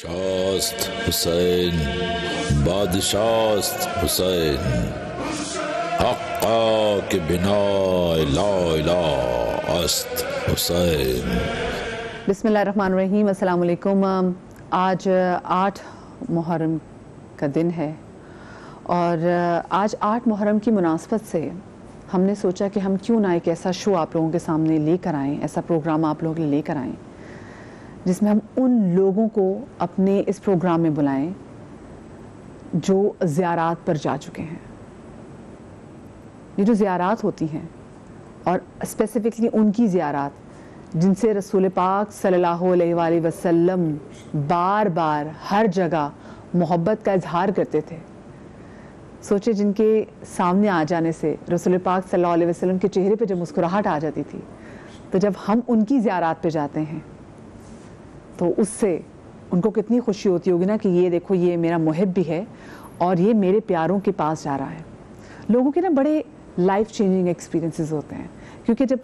شاست حسین بادشاست حسین حقا کہ بنا لا الہ است حسین۔ بسم اللہ الرحمن الرحیم۔ السلام علیکم۔ آج 8 محرم کا دن ہے اور آج 8 محرم کی مناسبت سے ہم نے سوچا کہ ہم کیوں نہ ایک ایسا شو آپ لوگوں کے سامنے لے کر آئیں، ایسا پروگرام آپ لوگوں کے لیے لے کر آئیں جس میں ہم ان لوگوں کو اپنے اس پروگرام میں بلائیں جو زیارات پر جا چکے ہیں۔ یہ جو زیارات ہوتی ہیں اور اسپیسیفکلی ان کی زیارات جن سے رسول پاک صلی اللہ علیہ وآلہ وسلم بار بار ہر جگہ محبت کا اظہار کرتے تھے، سوچے جن کے سامنے آ جانے سے رسول پاک صلی اللہ علیہ وسلم کے چہرے پہ جب مسکراہٹ آ جاتی تھی، تو جب ہم ان کی زیارات پہ جاتے ہیں تو اس سے ان کو کتنی خوشی ہوتی ہوگی نا کہ یہ دیکھو یہ میرا محب بھی ہے اور یہ میرے پیاروں کے پاس جا رہا ہے۔ لوگوں کے نا بڑے لائف چینجنگ ایکسپیرینسز ہوتے ہیں، کیونکہ جب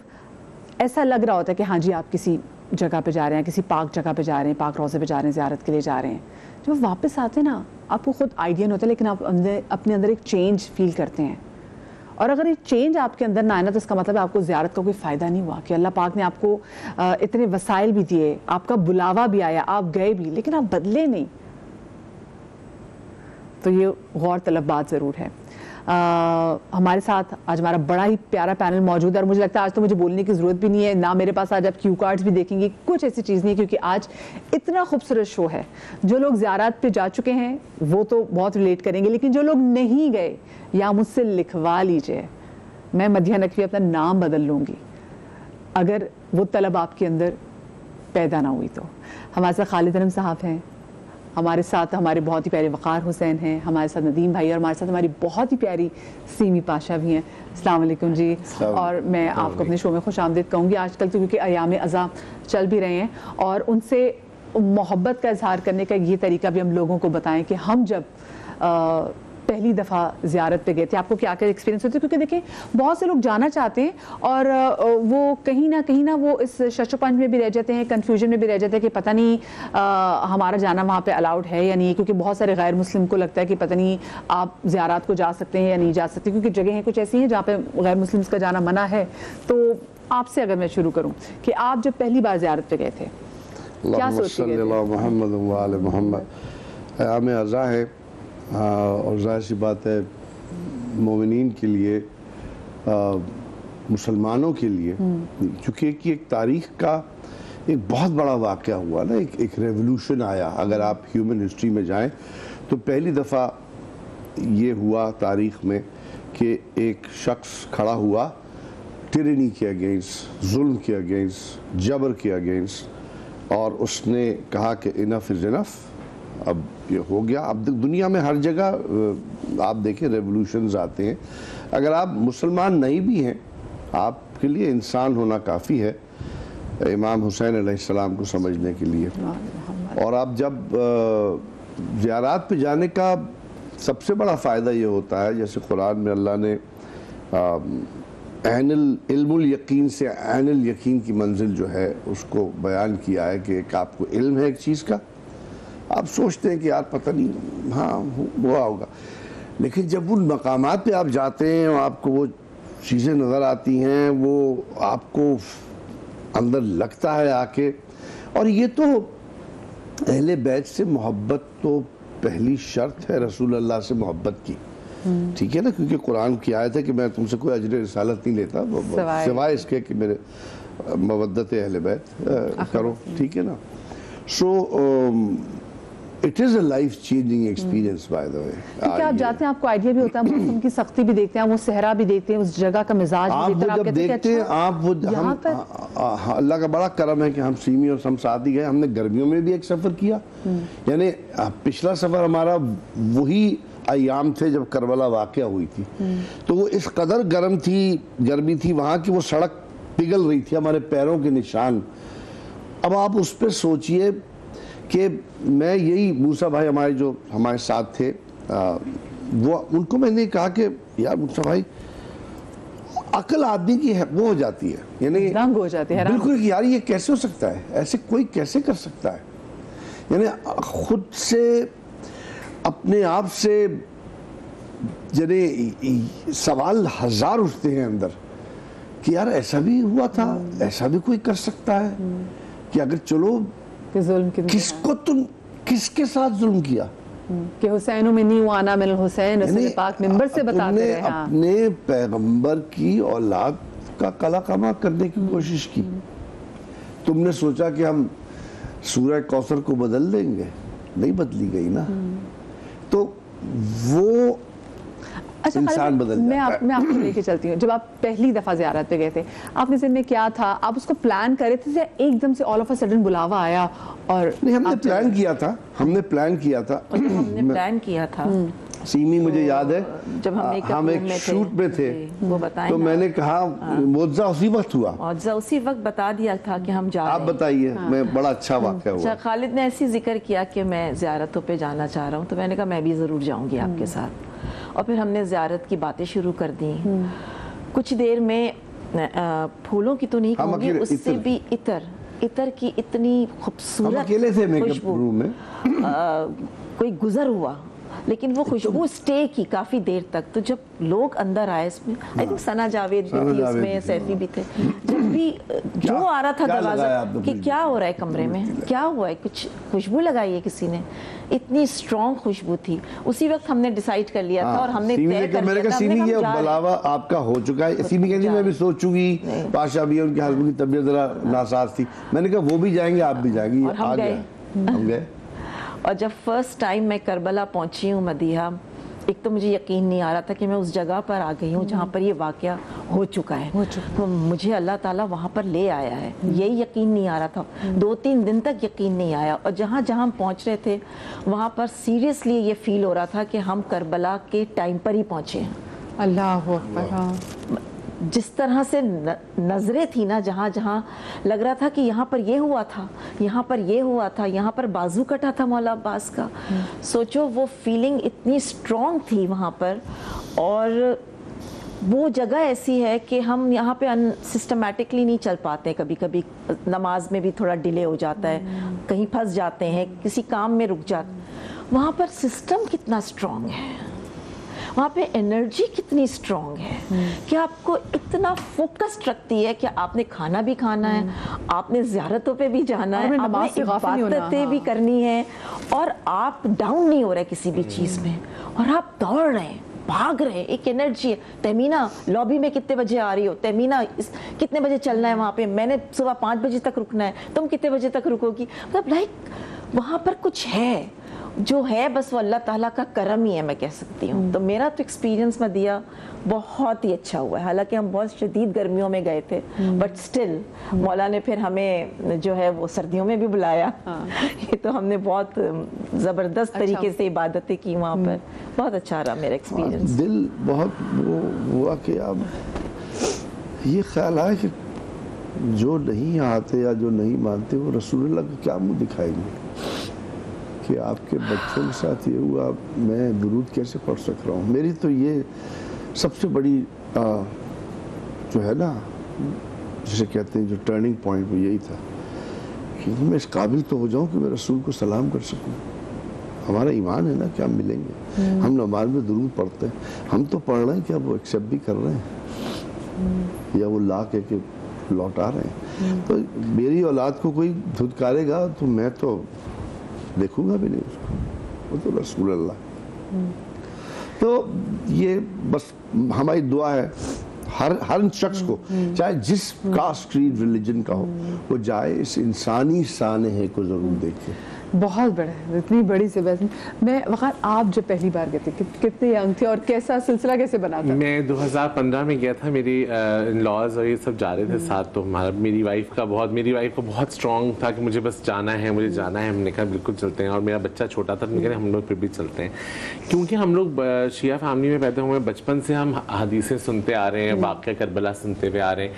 ایسا لگ رہا ہوتا ہے کہ ہاں جی آپ کسی جگہ پہ جا رہے ہیں، کسی پاک جگہ پہ جا رہے ہیں، پاک روضے پہ جا رہے ہیں، زیارت کے لیے جا رہے ہیں، جب آپ واپس آتے ہیں نا آپ کو خود آئیڈیا نہیں ہوتا، لیکن آپ اپنے اندر ایک چینج فیل کرتے ہیں، اور اگر یہ چینج آپ کے اندر نہ آئے نا تو اس کا مطلب ہے آپ کو زیارت کا کوئی فائدہ نہیں ہوا، کہ اللہ پاک نے آپ کو اتنے وسائل بھی دیے، آپ کا بلاوا بھی آیا، آپ گئے بھی، لیکن آپ بدلے نہیں۔ تو یہ غور طلب بات ضرور ہے۔ ہمارے ساتھ آج ہمارا بڑا ہی پیارا پینل موجود ہے، اور مجھے لگتا ہے آج تو مجھے بولنے کی ضرورت بھی نہیں ہے، نہ میرے پاس آج آپ کیو کارڈز بھی دیکھیں گے، کچھ ایسی چیز نہیں ہے، کیونکہ آج اتنا خوبصورت شو ہے۔ جو لوگ زیارات پہ جا چکے ہیں وہ تو بہت ریلیٹ کریں گے، لیکن جو لوگ نہیں گئے یا مجھ سے لکھوا لیجئے، میں مدیحہ نقوی اپنا نام بدل لوں گی اگر وہ طلب آپ کے اندر پیدا نہ ہوئی تو۔ ہمارے ساتھ خالد انم صاحب ہیں، ہمارے ساتھ ہمارے بہت ہی پیارے وقار حسین ہیں، ہمارے ساتھ ندیم بھائی، اور ہمارے ساتھ ہماری بہت ہی پیاری سیمی پاشا بھی ہیں۔ السلام علیکم جی۔ اور میں آپ کو اپنے شو میں خوش آمدید کہوں گی۔ آج کل تو کیونکہ ایام اضحیٰ چل بھی رہے ہیں اور ان سے محبت کا اظہار کرنے کا یہ طریقہ بھی ہم لوگوں کو بتائیں کہ ہم جب پہلی دفعہ زیارت پہ گئے تھے آپ کو کیا کیا ایکسپیرینس ہوتے ہیں، کیونکہ دیکھیں بہت سے لوگ جانا چاہتے ہیں اور وہ کہیں نہ وہ اس شش و پنج میں بھی رہ جاتے ہیں، کنفیوژن میں بھی رہ جاتے ہیں کہ پتہ نہیں ہمارا جانا وہاں پہ الاؤڈ ہے یا نہیں، کیونکہ بہت سارے غیر مسلم کو لگتا ہے کہ پتہ نہیں آپ زیارات کو جا سکتے ہیں یا نہیں جا سکتے، کیونکہ جگہیں کچھ ایسی ہیں جہاں پہ غیر مسلمس کا جانا منع ہے۔ تو آپ سے اگر میں شروع کروں کہ آپ جب پہلی بار زیارت پہ گئے تھے کیا سوچ کے گئے تھے؟ اللہم صلی اللہ محمد و آل محمد۔ ایام اضحیٰ ہے اور ظاہر سی بات ہے مومنین کے لیے، مسلمانوں کے لیے، چونکہ ایک تاریخ کا ایک بہت بڑا واقعہ ہوا نا، ایک ریولوشن آیا۔ اگر آپ ہیومن ہسٹری میں جائیں تو پہلی دفعہ یہ ہوا تاریخ میں کہ ایک شخص کھڑا ہوا ٹرینی کے اگینسٹ، ظلم کے اگینسٹ، جبر کے اگینسٹ، اور اس نے کہا کہ انف از انف، اب یہ ہو گیا۔ اب دنیا میں ہر جگہ آپ دیکھیں ریولوشنز آتے ہیں، اگر آپ مسلمان نہیں بھی ہیں آپ کے لیے انسان ہونا کافی ہے امام حسین علیہ السلام کو سمجھنے کے لیے۔ اور آپ جب زیارات پہ جانے کا سب سے بڑا فائدہ یہ ہوتا ہے، جیسے قرآن میں اللہ نے علم الیقین سے عین الیقین کی منزل جو ہے اس کو بیان کیا ہے، کہ ایک آپ کو علم ہے ایک چیز کا، آپ سوچتے ہیں کہ یار پتہ نہیں ہاں ہوا ہوگا، لیکن جب ان مقامات پہ آپ جاتے ہیں اور آپ کو وہ چیزیں نظر آتی ہیں، وہ آپ کو اندر لگتا ہے آ کے۔ اور یہ تو اہل بیت سے محبت تو پہلی شرط ہے رسول اللہ سے محبت کی، ٹھیک ہے نا، کیونکہ قرآن کی آیت ہے کہ میں تم سے کوئی اجر رسالت نہیں لیتا سوائے اس کے کہ میرے مودت اہل بیت کرو، ٹھیک ہے نا۔ سو it is a life changing experience by the way۔ کیونکہ آپ جاتے ہیں آپ کو آئیڈیا بھی ہوتا ہے، موسم کی سختی بھی دیکھتے ہیں، وہ صحرا بھی دیکھتے ہیں، اس جگہ کا مزاج بھی دیکھتے ہیں، آپ جب دیکھتے ہیں آپ وہ اللہ کا بڑا کرم ہے کہ ہم سیمی اور ہم ساتھ ہی گئے، ہم نے گرمیوں میں بھی ایک سفر کیا، یعنی پچھلا سفر ہمارا وہی ایام تھے جب کربلا واقعہ ہوئی تھی، تو وہ اس قدر گرمی تھی وہاں کی وہ سڑک پگھل رہی تھی، ہمارے پیروں کے نشان۔ اب آپ اس پہ سوچئے کہ میں یہی موسیٰ بھائی ہمارے جو ہمارے ساتھ تھے، وہ ان کو میں نے کہا کہ یار موسیٰ بھائی عقل آدمی کی وہ ہو جاتی ہے، یعنی دنگ ہو جاتی ہے، بالکل، یار یہ کیسے ہو سکتا ہے، ایسے کوئی کیسے کر سکتا ہے، یعنی خود سے اپنے آپ سے یعنی سوال ہزار اٹھتے ہیں اندر کہ یار ایسا بھی ہوا تھا، ایسا بھی کوئی کر سکتا ہے کہ اگر چلو کس کو تم کس کے ساتھ ظلم کیا کہ حسین منی وانا من الحسین، رسول پاک منبر سے بتاتے رہے اپنے پیغمبر کی اولاد کا قلع قمع کرنے کی کوشش کی. تم نے سوچا کہ ہم سورہ کوثر کو بدل دیں گے، نہیں بدلی گئی نا. تو وہ انسان بدل جاتا ہے. میں آپ کو لے کے چلتی ہوں، جب آپ پہلی دفعہ زیارت پہ گئے تھے، آپ نے ذہن میں کیا تھا؟ آپ اس کو پلان کرے تھے ایک دم سے آل آف اے سڈن بلاوا آیا؟ اور نہیں، ہم نے پلان کیا تھا، ہم نے پلان کیا تھا. سیمی مجھے یاد ہے جب ہم ایک شوٹ میں تھے وہ بتائیں، تو میں نے کہا معجزہ اسی وقت ہوا. معجزہ اسی وقت بتا دیا تھا کہ ہم جا رہے ہیں. آپ بتائیے. میں بڑا اچھا واقعہ ہوا. خالد نے ایسی ذکر کیا کہ میں زیارتوں پہ جانا چاہ رہا ہوں، تو میں نے کہا میں بھی ضرور جاؤں گی آپ کے ساتھ. اور پھر ہم نے زیارت کی باتیں شروع کر دی. کچھ دیر میں پھولوں کی تو نہیں کہوں گی، اس سے بھی عطر کی اتنی خوبصورت خوشبو، کوئی گزر ہوا، لیکن وہ خوشبو سٹے کی کافی دیر تک. تو جب لوگ اندر آئے اس میں، آئی تھنک ثنا جاوید بھی تھی اس میں، سیفی بھی تھے، جب بھی جو آ رہا تھا دروازہ کہ کیا ہو رہا ہے کمرے میں، کیا ہوا ہے، کچھ خوشبو لگائی ہے کسی نے. اتنی اسٹرانگ خوشبو تھی. اسی وقت ہم نے ڈیسائیڈ کر لیا تھا اور ہم نے طے کر لیا تھا. سیمی یہ بلاوا آپ کا ہو چکا ہے. سیمی کہتی میں بھی سوچوں گی، پاشا بھی ان کے ہسبینڈ کی طبیعت ذرا ناساز تھی. میں نے کہا وہ بھی جائیں گے، آپ بھی جائیں گے. ہم گئے. اور جب فرسٹ ٹائم میں کربلا پہنچی ہوں مدیحہ، ایک تو مجھے یقین نہیں آ رہا تھا کہ میں اس جگہ پر آ گئی ہوں جہاں پر یہ واقعہ ہو چکا ہے. مجھے اللہ تعالیٰ وہاں پر لے آیا ہے، یہی یقین نہیں آ رہا تھا. 2-3 دن تک یقین نہیں آیا. اور جہاں ہم پہنچ رہے تھے وہاں پر سیریسلی یہ فیل ہو رہا تھا کہ ہم کربلا کے ٹائم پر ہی پہنچے ہیں. اللہ اکبر. جس طرح سے نظریں تھی نا، جہاں جہاں لگ رہا تھا کہ یہاں پر یہ ہوا تھا، یہاں پر یہ ہوا تھا، یہاں پر بازو کٹا تھا مولا عباس کا. سوچو وہ فیلنگ اتنی اسٹرانگ تھی وہاں پر. اور وہ جگہ ایسی ہے کہ ہم یہاں پہ سسٹمیٹکلی نہیں چل پاتے. کبھی کبھی نماز میں بھی تھوڑا ڈیلے ہو جاتا ہے، کہیں پھنس جاتے ہیں، کسی کام میں رک جاتے. وہاں پر سسٹم کتنا اسٹرانگ ہے، وہاں پہ انرجی کتنی اسٹرانگ ہے کہ آپ کو اتنا فوکسڈ رکھتی ہے کہ آپ نے کھانا بھی کھانا ہے، آپ نے زیارتوں پہ بھی جانا ہے، آپ نے عبادتیں بھی کرنی ہے، اور آپ ڈاؤن نہیں ہو رہے کسی بھی چیز میں، اور آپ دوڑ رہے ہیں، بھاگ رہے ہیں. ایک انرجی ہے. تہمینہ لابی میں کتنے بجے آ رہی ہو، تہمینہ کتنے بجے چلنا ہے وہاں پہ، میں نے صبح 5 بجے تک رکنا ہے، تم کتنے بجے تک رکو گی. مطلب لائک وہاں پر کچھ ہے جو ہے، بس وہ اللہ تعالیٰ کا کرم ہی ہے میں کہہ سکتی ہوں. تو میرا تو ایکسپیرینس مدیحہ بہت ہی اچھا ہوا ہے. حالانکہ ہم بہت شدید گرمیوں میں گئے تھے، بٹ سٹل مولا نے پھر ہمیں جو ہے وہ سردیوں میں بھی بلایا. یہ تو ہم نے بہت زبردست طریقے سے عبادتیں کی وہاں پر. بہت اچھا رہا میرا ایکسپیرینس. دل بہت وہ ہوا کہ اب یہ خیال آیا کہ جو نہیں آتے یا جو نہیں مانتے وہ رسول اللہ کا کیا منہ دکھائیں گے کہ آپ کے بچوں کے ساتھ یہ ہوا، میں درود کیسے پڑھ سک رہا ہوں. میری تو یہ سب سے بڑی جو ہے نا، جسے کہتے ہیں جو ٹرننگ پوائنٹ، وہ یہی تھا کہ میں اس قابل تو ہو جاؤں کہ میں رسول کو سلام کر سکوں. ہمارا ایمان ہے نا کہ ہم ملیں گے. ہم نماز میں درود پڑھتے ہیں، ہم تو پڑھ رہے ہیں کہ اب وہ ایکسیپٹ بھی کر رہے ہیں یا وہ لا کے لوٹا رہے ہیں. تو میری اولاد کو کوئی دھتکارے گا تو میں تو دیکھوں گا بھی نہیں اس کو. وہ تو رسول اللہ. تو یہ بس ہماری دعا ہے ہر شخص کو، چاہے جس کاسٹ کریڈ ریلیجن کا ہو، وہ جائے اس انسانی سانحے کو ضرور دیکھے. بہت بڑا ہے، اتنی بڑی سے. ویسے میں وقار، آپ جب پہلی بار گئے تھے کتنے ینگ تھے اور کیسا سلسلہ کیسے بنا تھا؟ میں 2015 میں گیا تھا. میری ان لاز اور یہ سب جا رہے تھے ساتھ. تو میری وائف کو بہت اسٹرانگ تھا کہ مجھے بس جانا ہے، مجھے جانا ہے. ہم نے کہا بالکل چلتے ہیں. اور میرا بچہ چھوٹا تھا، تو ہم لوگ پھر بھی چلتے ہیں، کیونکہ ہم لوگ شیعہ فیملی میں پیدا ہوئے، بچپن سے ہم حدیثیں سنتے آ رہے ہیں، واقعہ کربلا سنتے ہوئے آ رہے ہیں.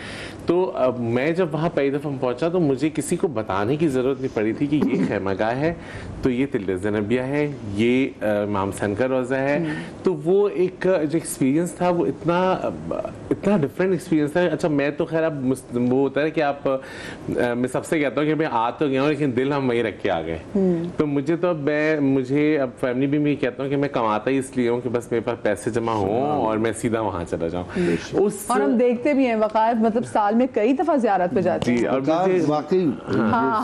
تو میں جب وہاں پہلی دفعہ پہنچا تو مجھے کسی کو بتانے کی ضرورت نہیں پڑی تھی کہ یہ خیمہ گاہ ہے, تو یہ تل زینبیہ ہے, یہ امام حسین کا روضہ ہے. تو وہ ایک جو ایکسپیرینس تھا وہ اتنا ڈفرینٹ ایکسپیرینس تھا. اچھا میں تو خیر اب وہ ہوتا ہے کہ آپ, میں سب سے کہتا ہوں کہ میں آ تو گیا ہوں لیکن دل ہم وہیں رکھ کے آ گئے. تو مجھے تو مجھے اب فیملی بھی میں کہتا ہوں کہ میں کماتا ہی اس لیے ہوں کہ بس میرے پاس پیسے جمع ہوں اور میں سیدھا وہاں چلا جاؤں. اور ہم دیکھتے بھی ہیں وقائف, مطلب سال میں کئی دفعہ زیارت پہ جاتے ہیں. اور واقعی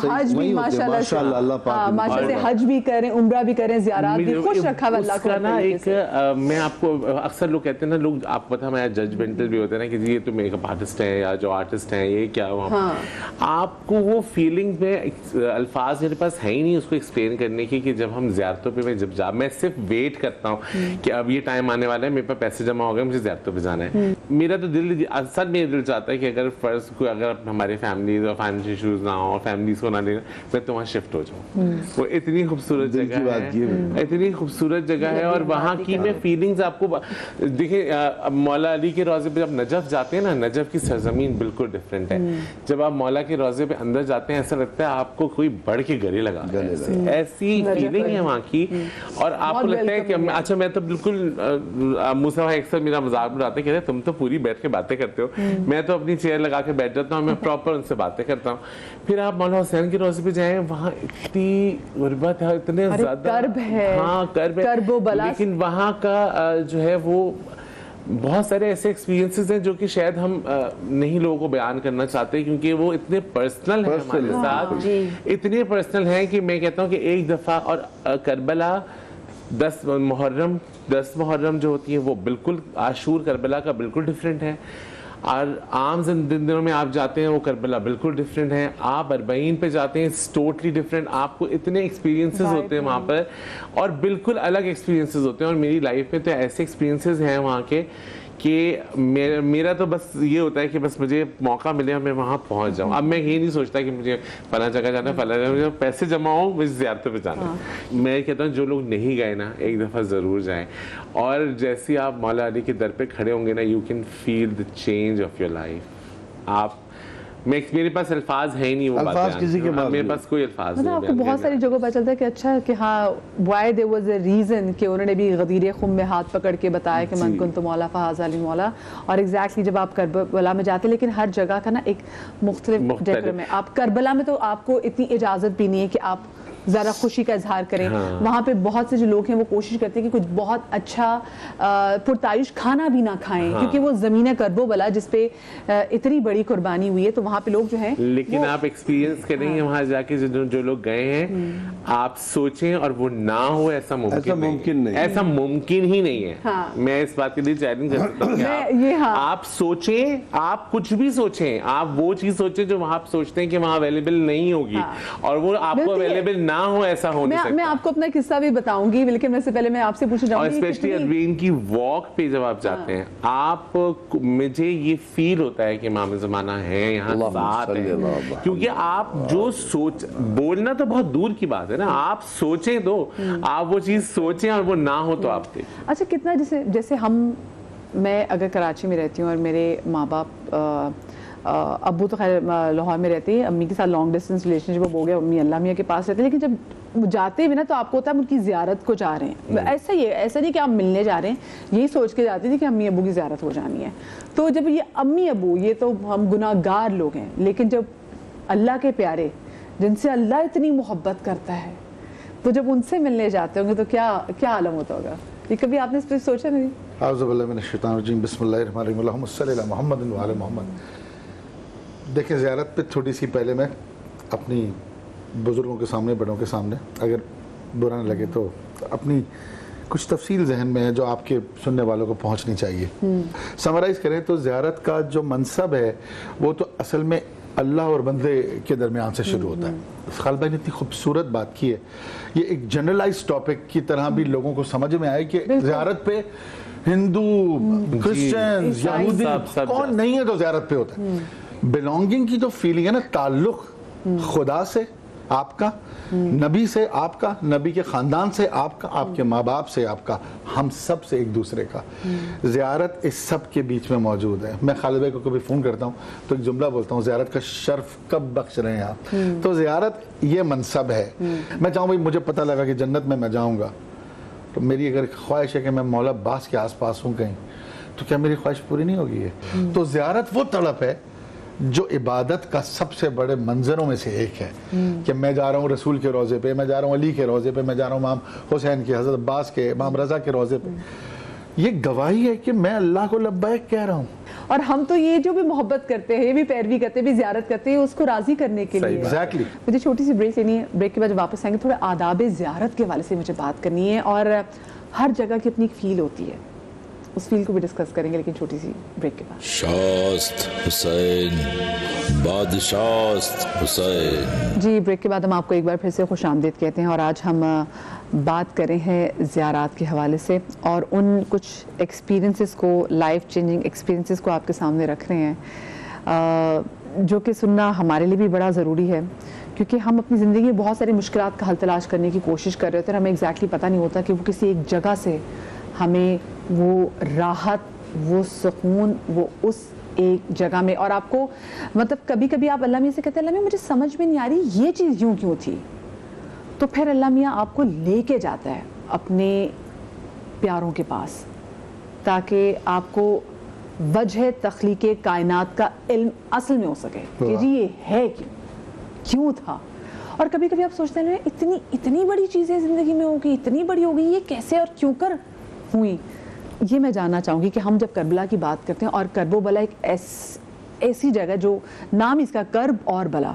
حج بھی ماشاءاللہ سے حج بھی کریں, عمرہ بھی کریں, زیارات بھی, خوش رکھا ہے اللہ کو. ایک میں آپ کو اکثر لوگ کہتے ہیں نا, لوگ آپ پتہ ہمارا ججمنٹل بھی ہوتے ہیں نا کہ یہ تو میک اپ آرٹسٹ ہیں یا جو آرٹسٹ ہیں یہ کیا وہاں. آپ کو وہ فیلنگ میں الفاظ میرے پاس ہے ہی نہیں اس کو ایکسپلین کرنے کی کہ جب ہم زیارتوں پہ میں صرف ویٹ کرتا ہوں کہ اب یہ ٹائم آنے والا ہے, میرے پاس پیسے جمع ہو گئے, مجھے زیارتوں پہ جانا ہے. میرا تو دل اصل میں دل چاہتا ہے کہ اگر فرض کوئی اگر ہمارے فیملیز اور فائنینشیل ایشوز نہ ہوں, فیملیز کو نہ لینا, میں تو وہاں شفٹ ہو جاؤں. وہ اتنی خوبصورت جگہ ہے, اتنی خوبصورت جگہ ہے. اور وہاں کی میں فیلنگز آپ کو دیکھیں, مولا علی کے روضے پہ جب نجف جاتے ہیں نا, نجف کی سرزمین بالکل ڈفرینٹ ہے. جب آپ مولا کے روضے پہ اندر جاتے ہیں ایسا لگتا ہے آپ کو کوئی بڑھ کے گلے لگا, ایسی فیلنگ ہے وہاں کی. اور آپ کو لگتا ہے کہ اچھا میں تو بالکل, موسیٰ بھائی اکثر میرا مذاق اڑاتے کہتے ہیں تم تو پوری بیٹھ کے باتیں کرتے ہو, میں تو اپنی چیئر لگا کے بیٹھ جاتا ہوں, میں پراپر ان سے باتیں کرتا ہوں. پھر آپ مولا حسین کے روضے پہ جائیں, وہاں اتنی غربت ہے, اتنے زیادہ کرب ہے, ہاں کرب ہے, لیکن وہاں کا جو ہے وہ بہت سارے ایسے ایکسپیرینسز ہیں جو کہ شاید ہم نہیں لوگوں کو بیان کرنا چاہتے کیونکہ وہ اتنے پرسنل ہیں ہمارے ساتھ, اتنے پرسنل ہیں کہ میں کہتا ہوں کہ ایک دفعہ, اور کربلا 10 محرم جو ہوتی ہے وہ بالکل عاشور کربلا کا بالکل ڈفرینٹ ہے. اور عام دنوں میں آپ جاتے ہیں وہ کربلا بالکل ڈفرینٹ ہے. آپ 40 پہ جاتے ہیں ٹوٹلی ڈفرینٹ, آپ کو اتنے ایکسپیرینسز ہوتے ہیں وہاں پر اور بالکل الگ ایکسپیرینسز ہوتے ہیں. اور میری لائف میں تو ایسے ایکسپیرینسز ہیں وہاں کے کہ میرا تو بس یہ ہوتا ہے کہ بس مجھے موقع ملے اور میں وہاں پہنچ جاؤں. اب میں یہ نہیں سوچتا کہ مجھے فلاں جگہ جانا ہے, فلاں جگہ, مجھے پیسے جمع ہوں, مجھے زیارتوں پہ جانا ہے. میں کہتا ہوں جو لوگ نہیں گئے نا ایک دفعہ ضرور جائیں. اور جیسے آپ مولا علی کے در پہ کھڑے ہوں گے نا, you can feel the change of your life. آپ میرے پاس الفاظ ہے ہی نہیں, وہ الفاظ کسی کے پاس, میرے پاس کوئی الفاظ نہیں. آپ کو بہت ساری جگہوں پہ چلتا ہے کہ اچھا کہ ہاں why there was a reason کہ انہوں نے بھی غدیر خم میں ہاتھ پکڑ کے بتایا کہ من کنت مولا فہذا علی مولا. اور ایگزیکٹلی جب آپ کربلا میں جاتے, لیکن ہر جگہ کا نا ایک مختلف ڈیکورم ہے. آپ کربلا میں تو آپ کو اتنی اجازت بھی نہیں ہے کہ آپ ذرا خوشی کا اظہار کریں. وہاں پہ بہت سے جو لوگ ہیں وہ کوشش کرتے ہیں کہ کچھ بہت اچھا پرتعیش کھانا بھی نہ کھائیں کیونکہ وہ زمین کرب و بلا جس پہ اتنی بڑی قربانی ہوئی ہے, تو وہاں پہ لوگ جو ہیں. لیکن آپ ایکسپیرینس کریں گے وہاں جا کے, جو لوگ گئے ہیں, آپ سوچیں اور وہ نہ ہو, ایسا ممکن نہیں, ایسا ممکن ہی نہیں ہے. میں اس بات کے لیے چیلنج کر سکتا ہوں, آپ سوچیں, آپ کچھ بھی سوچیں, آپ وہ چیز سوچیں جو وہاں آپ سوچتے ہیں کہ وہاں اویلیبل نہیں ہوگی اور وہ آپ کو اویلیبل نہ ہو, ایسا ہو نہیں سکتا. میں آپ کو اپنا قصہ بھی بتاؤں گی, لیکن میں سے پہلے میں آپ سے پوچھنا چاہوں گی, اور اسپیشلی اربین کی واک پہ جب آپ جاتے ہیں, آپ مجھے یہ فیل ہوتا ہے کہ امام زمانہ ہے یہاں ساتھ ہے, کیونکہ آپ جو سوچ, بولنا تو بہت دور کی بات ہے نا, آپ سوچیں تو آپ وہ چیز سوچیں اور وہ نہ ہو تو آپ دیکھیں. اچھا کتنا جیسے میں اگر کراچی میں رہتی ہوں اور میرے ماں باپ, ابو تو خیر لاہور میں رہتے ہیں, امی کے ساتھ لانگ ڈسٹینس ریلیشن شپ ہو گیا, امی اللہ میاں کے پاس رہتے ہیں, لیکن جب جاتے بھی نا تو آپ کو ہوتا ہے ان کی زیارت کو جا رہے ہیں. ایسا ہی ہے, ایسا نہیں کہ آپ ملنے جا رہے ہیں, یہی سوچ کے جاتے تھے کہ امی ابو کی زیارت ہو جانی ہے. تو جب یہ امی ابو, یہ تو ہم گناہ گار لوگ ہیں, لیکن جب اللہ کے پیارے جن سے اللہ اتنی محبت کرتا ہے, تو جب ان سے ملنے جاتے ہوں گے تو کیا عالم ہوتا ہوگا. یہ کبھی آپ نے اس پہ سوچا نہیں؟ اعوذ باللہ من الشیطان الرجیم, بسم اللہ الرحمن الرحیم, اللہم صلی علی محمد و علی محمد. دیکھیں زیارت پہ تھوڑی سی پہلے میں اپنی بزرگوں کے سامنے, بڑوں کے سامنے, اگر برا نہ لگے تو اپنی کچھ تفصیل ذہن میں ہے جو آپ کے سننے والوں کو پہنچنی چاہیے. سمرائز کریں تو زیارت کا جو منصب ہے وہ تو اصل میں اللہ اور بندے کے درمیان سے شروع ہوتا ہے. خالد بھائی نے اتنی خوبصورت بات کی ہے, یہ ایک جنرلائز ٹاپک کی طرح بھی لوگوں کو سمجھ میں آئے کہ زیارت پہ ہندو, کرسچنز, یہودی کون نہیں ہے تو زیارت پہ ہوتا ہے. بلونگنگ کی جو فیلنگ ہے نا, تعلق خدا سے, آپ کا نبی سے آپ کا, نبی کے خاندان سے آپ کا, آپ کے ماں باپ سے آپ کا, ہم سب سے ایک دوسرے کا. زیارت اس سب کے بیچ میں موجود ہے. میں خالد بھائی کو کبھی فون کرتا ہوں تو ایک جملہ بولتا ہوں, زیارت کا شرف کب بخش رہے ہیں آپ. تو زیارت یہ منصب ہے. میں چاہوں بھائی مجھے پتہ لگا کہ جنت میں جاؤں گا, تو میری اگر خواہش ہے کہ میں مولا عباس کے آس پاس ہوں کہیں, تو کیا میری خواہش پوری نہیں ہوگی ہے؟ تو زیارت وہ طلب ہے جو عبادت کا سب سے بڑے منظروں میں سے ایک ہے, کہ میں جا رہا ہوں رسول کے روضے پہ, میں جا رہا ہوں علی کے روضے پہ, میں جا رہا ہوں امام حسین کے, حضرت عباس کے, امام رضا کے روضے پہ. یہ گواہی ہے کہ میں اللہ کو لبیک کہہ رہا ہوں. اور ہم تو یہ جو بھی محبت کرتے ہیں, یہ بھی پیروی کرتے ہیں, بھی زیارت کرتے ہیں, اس کو راضی کرنے کے لیے. ایگزیکٹلی. مجھے چھوٹی سی بریک لینی ہے, بریک کے بعد جب واپس آئیں گے تھوڑے آداب زیارت کے حوالے سے مجھے بات کرنی ہے, اور ہر جگہ کی اپنی ایک فیل ہوتی ہے, اس فیل کو بھی ڈسکس کریں گے, لیکن چھوٹی سی بریک کے بعد. شاست حسین بادشاست حسین. جی, بریک کے بعد ہم آپ کو ایک بار پھر سے خوش آمدید کہتے ہیں, اور آج ہم بات کر رہے ہیں زیارات کے حوالے سے, اور ان کچھ ایکسپیرینسز کو, لائف چینجنگ ایکسپیرینسز کو آپ کے سامنے رکھ رہے ہیں, جو کہ سننا ہمارے لیے بھی بڑا ضروری ہے, کیونکہ ہم اپنی زندگی میں بہت ساری مشکلات کا حل تلاش کرنے کی کوشش کر رہے ہوتے ہیں, ہمیں ایگزیکٹلی پتہ نہیں ہوتا کہ وہ کسی ایک جگہ سے ہمیں وہ راحت, وہ سکون, وہ اس ایک جگہ میں, اور آپ کو مطلب کبھی کبھی آپ اللہ میاں سے کہتے ہیں, اللہ میاں مجھے سمجھ میں نہیں آ رہی یہ چیز یوں کیوں تھی, تو پھر اللہ میاں آپ کو لے کے جاتا ہے اپنے پیاروں کے پاس, تاکہ آپ کو وجہ تخلیق کائنات کا علم اصل میں ہو سکے کہ جی یہ ہے کیوں تھا. اور کبھی کبھی آپ سوچتے ہیں اتنی بڑی چیزیں زندگی میں ہوگی, اتنی بڑی ہوگی, یہ کیسے اور کیوں کر ہوئی. یہ میں جاننا چاہوں گی کہ ہم جب کربلا کی بات کرتے ہیں, اور کرب و بلا ایک ایسی جگہ جو نام اس کا کرب اور بلا,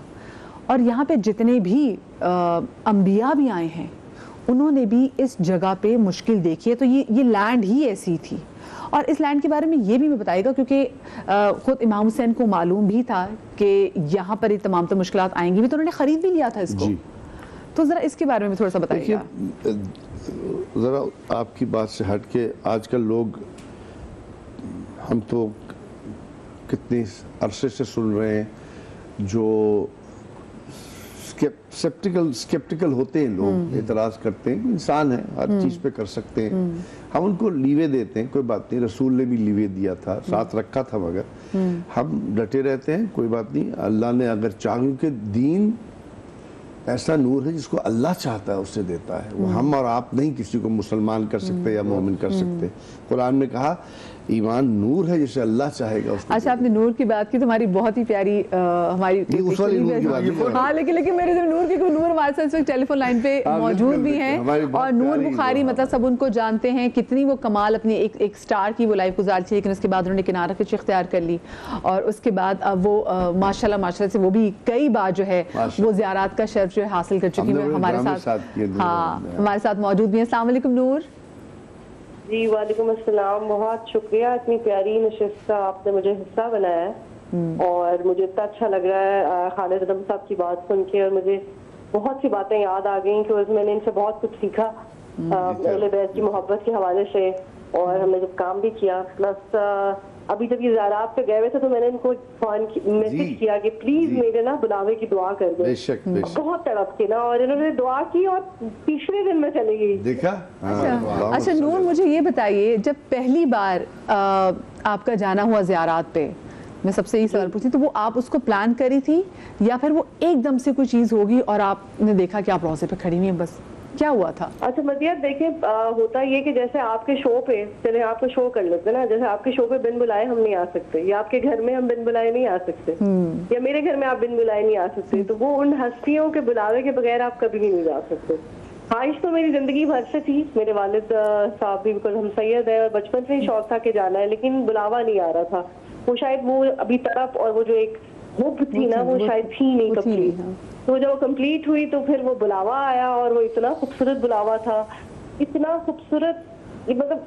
اور یہاں پہ جتنے بھی انبیاء بھی آئے ہیں انہوں نے بھی اس جگہ پہ مشکل دیکھی ہے, تو یہ لینڈ ہی ایسی تھی. اور اس لینڈ کے بارے میں یہ بھی میں بتائے گا, کیونکہ خود امام حسین کو معلوم بھی تھا کہ یہاں پر یہ تمام تو مشکلات آئیں گی بھی, تو انہوں نے خرید بھی لیا تھا اس کو. تو ذرا اس کے بارے میں تھوڑا سا بتائیے گا. ذرا آپ کی بات سے ہٹ کے, آج کل لوگ, ہم تو کتنے عرصے سے سن رہے ہیں جو سکیپٹیکل ہوتے ہیں لوگ, اعتراض کرتے ہیں, انسان ہے ہر چیز پہ کر سکتے ہیں, ہم ان کو لیوے دیتے ہیں, کوئی بات نہیں, رسول نے بھی لیوے دیا تھا, ساتھ رکھا تھا, مگر ہم ڈٹے رہتے ہیں, کوئی بات نہیں. اللہ نے اگر چاہوں کہ دین ایسا نور ہے جس کو اللہ چاہتا ہے اسے دیتا ہے, وہ ہم اور آپ نہیں کسی کو مسلمان کر سکتے یا مومن کر سکتے. قرآن میں کہا ایمان نور ہے جسے اللہ چاہے گا اس کو. اچھا, آپ نے نور کی بات کی تو ہماری بہت ہی پیاری ہماری, ہاں لیکن میرے دل نور کی کوئی نور ہمارے ساتھ اس وقت ٹیلی فون لائن پہ موجود بھی ہیں, اور نور بخاری مطلب سب ان کو جانتے ہیں, کتنی وہ کمال اپنی ایک سٹار کی وہ لائف گزاری تھی, لیکن اس کے بعد انہوں نے کنارہ کشی اختیار کر لی, اور اس کے بعد اب وہ ماشاءاللہ سے وہ بھی کئی بار جو ہے وہ زیارات کا شرف جو ہے حاصل کر چکی ہے. ہمارے ساتھ موجود بھی ہیں. السلام علیکم نور. جی وعلیکم السلام, بہت شکریہ, اتنی پیاری نشست کا آپ نے مجھے حصہ بنایا ہے, اور مجھے اتنا اچھا لگ رہا ہے خالد ادم صاحب کی بات سن کے, اور مجھے بہت سی باتیں یاد آ گئیں کہ میں نے ان سے بہت کچھ سیکھا اہل بیت کی محبت کے حوالے سے, اور ہم نے جب کام بھی کیا. پلس ابھی جب یہ زیارات پہ گئے ہوئے تھے تو میں نے ان کو فون میسج کیا کہ پلیز میرے نا بلاوے کی دعا کر دیں. بہت تڑپ کے نا, اور انہوں نے دعا کی اور تیسرے دن میں چلے گئی. دیکھا. اچھا نور, مجھے یہ بتائیے, جب پہلی بار آپ کا جانا ہوا زیارات پہ, میں سب سے یہ سوال پوچھتی, تو وہ آپ اس کو پلان کری تھی یا پھر وہ ایک دم سے کوئی چیز ہوگی اور آپ نے دیکھا کہ آپ روزے پہ کھڑی ہوئی ہیں, بس کیا ہوا تھا؟ اچھا مدیہ دیکھیں, ہوتا یہ کہ جیسے آپ کے شو پہ, چلے آپ کو شو کر لیتے نا, جیسے آپ کے شو پہ بن بلائے ہم نہیں آ سکتے, یا آپ کے گھر میں ہم بن بلائے نہیں آ سکتے, یا میرے گھر میں آپ بن بلائے نہیں آ سکتے, تو وہ ان ہستیوں کے بلاوے کے بغیر آپ کبھی نہیں جا سکتے. خواہش تو میری زندگی بھر سے تھی, میرے والد صاحب بھی بالکل ہم سید ہیں, اور بچپن سے ہی شوق تھا کہ جانا ہے, لیکن بلاوا نہیں آ رہا تھا. وہ شاید وہ ابھی طرف اور وہ جو ایک حب تھی نا, وہ شاید تھی نہیں کمپلیٹ. تو جب وہ کمپلیٹ ہوئی تو پھر وہ بلاوا آیا, اور وہ اتنا خوبصورت بلاوا تھا, اتنا خوبصورت, مطلب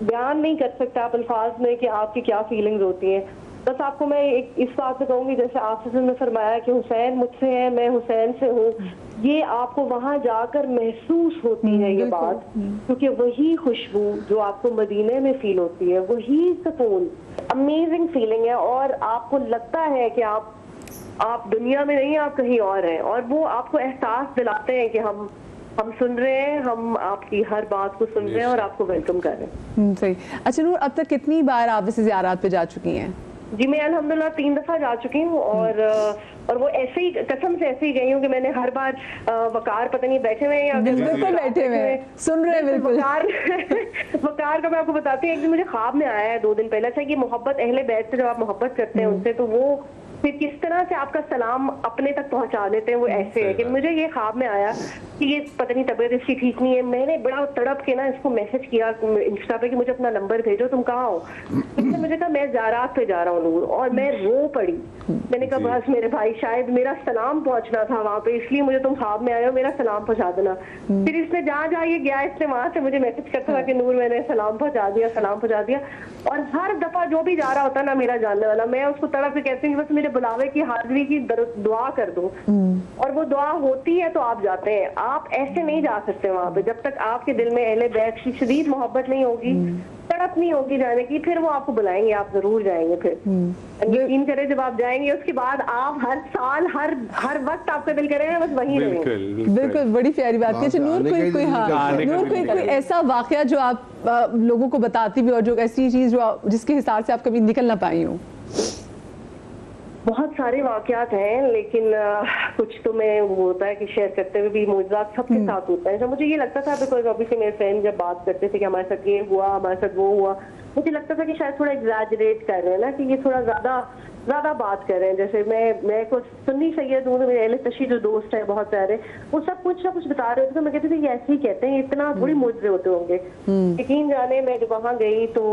بیان نہیں کر سکتا آپ الفاظ میں کہ آپ کی کیا فیلنگز ہوتی ہیں. بس آپ کو میں اس بات میں کہوں گی, جیسے آپ نے فرمایا کہ حسین مجھ سے ہے, میں حسین سے ہوں, یہ آپ کو وہاں جا کر محسوس ہوتی ہے یہ بات, کیونکہ وہی خوشبو جو آپ کو مدینے میں فیل ہوتی ہے, وہی سکون, امیزنگ فیلنگ ہے, اور آپ کو لگتا ہے کہ آپ آپ دنیا میں نہیں, آپ کہیں اور ہیں, اور وہ آپ کو احساس دلاتے ہیں کہ ہم سن رہے ہیں, ہم آپ کی ہر بات کو سن رہے ہیں اور آپ کو ویلکم کر رہے ہیں. صحیح. اچھا نور, اب تک کتنی بار آپ ویسے زیارات پہ جا چکی ہیں؟ جی میں الحمدللہ 3 دفعہ جا چکی ہوں, اور وہ ایسے ہی قسم سے ایسے ہی گئی ہوں کہ میں نے ہر بار وقار پتہ نہیں بیٹھے ہوئے ہیں, بالکل بیٹھے ہوئے سن رہے ہیں. بالکل وقار کا میں آپ کو بتاتی ہوں, ایک دن مجھے خواب میں آیا ہے 2 دن پہلے. اچھا, یہ محبت اہل بیت سے جب آپ محبت کرتے ہیں ان سے, تو وہ پھر کس طرح سے آپ کا سلام اپنے تک پہنچا دیتے ہیں, وہ ایسے ہے کہ مجھے یہ خواب میں آیا کہ یہ پتہ نہیں طبیعت اس کی ٹھیک نہیں ہے. میں نے بڑا تڑپ کے نا اس کو میسج کیا انسٹا پہ کہ مجھے اپنا نمبر بھیجو, تم کہاں ہو. اس نے مجھے کہا میں زیارات پہ جا رہا ہوں نور, اور میں رو پڑی. میں نے کہا بس میرے بھائی شاید میرا سلام پہنچنا تھا وہاں پہ, اس لیے مجھے تم خواب میں آئے ہو, میرا سلام پہنچا دینا. پھر اس نے جہاں یہ گیا, اس نے وہاں سے مجھے میسج کرتا تھا کہ نور میں نے سلام پہنچا دیا, سلام پہنچا دیا. اور ہر دفعہ جو بھی جا رہا ہوتا نا میرا جاننے والا, میں اس کو تڑپ کے کہتی ہوں کہ بس میرے بلاوے کی حاضری کی دعا کر دو, اور وہ دعا ہوتی ہے تو آپ جاتے ہیں. آپ ایسے نہیں جا سکتے وہاں پہ جب تک آپ کے دل میں اہل بیت کی شدید محبت نہیں ہوگی, تڑپ نہیں ہوگی جانے کی. پھر وہ آپ کو بلائیں گے, آپ ضرور جائیں گے. پھر یقین کریں جب آپ جائیں گے اس کے بعد آپ ہر سال ہر وقت آپ کا دل کرے گا بس وہیں رہیں گے. بالکل, بڑی پیاری بات ہے. نور کوئی ایسا واقعہ جو آپ لوگوں کو بتاتی بھی, اور جو ایسی چیز جس کے حساب سے آپ کبھی نکل نہ پائی ہوں؟ بہت سارے واقعات ہیں, لیکن کچھ تو میں وہ ہوتا ہے کہ شیئر کرتے ہوئے بھی معجزات سب کے ساتھ ہوتا ہے. مجھے یہ لگتا تھا بیکاز obviously میرے فرینڈ جب بات کرتے تھے کہ ہمارے ساتھ یہ ہوا, ہمارے ساتھ وہ ہوا, مجھے لگتا تھا کہ شاید تھوڑا ایگزیجریٹ کر رہے ہیں نا, کہ یہ تھوڑا زیادہ بات کر رہے ہیں. جیسے میں کچھ سنی سید ہوں, میرے اہل تشیع جو دوست ہیں بہت سارے, وہ سب کچھ نہ کچھ بتا رہے ہوتے, تو میں کہتی تھی یہ ایسے ہی کہتے ہیں, اتنا تھوڑی معجزے ہوتے ہوں گے. یقین جانے میں جب وہاں گئی تو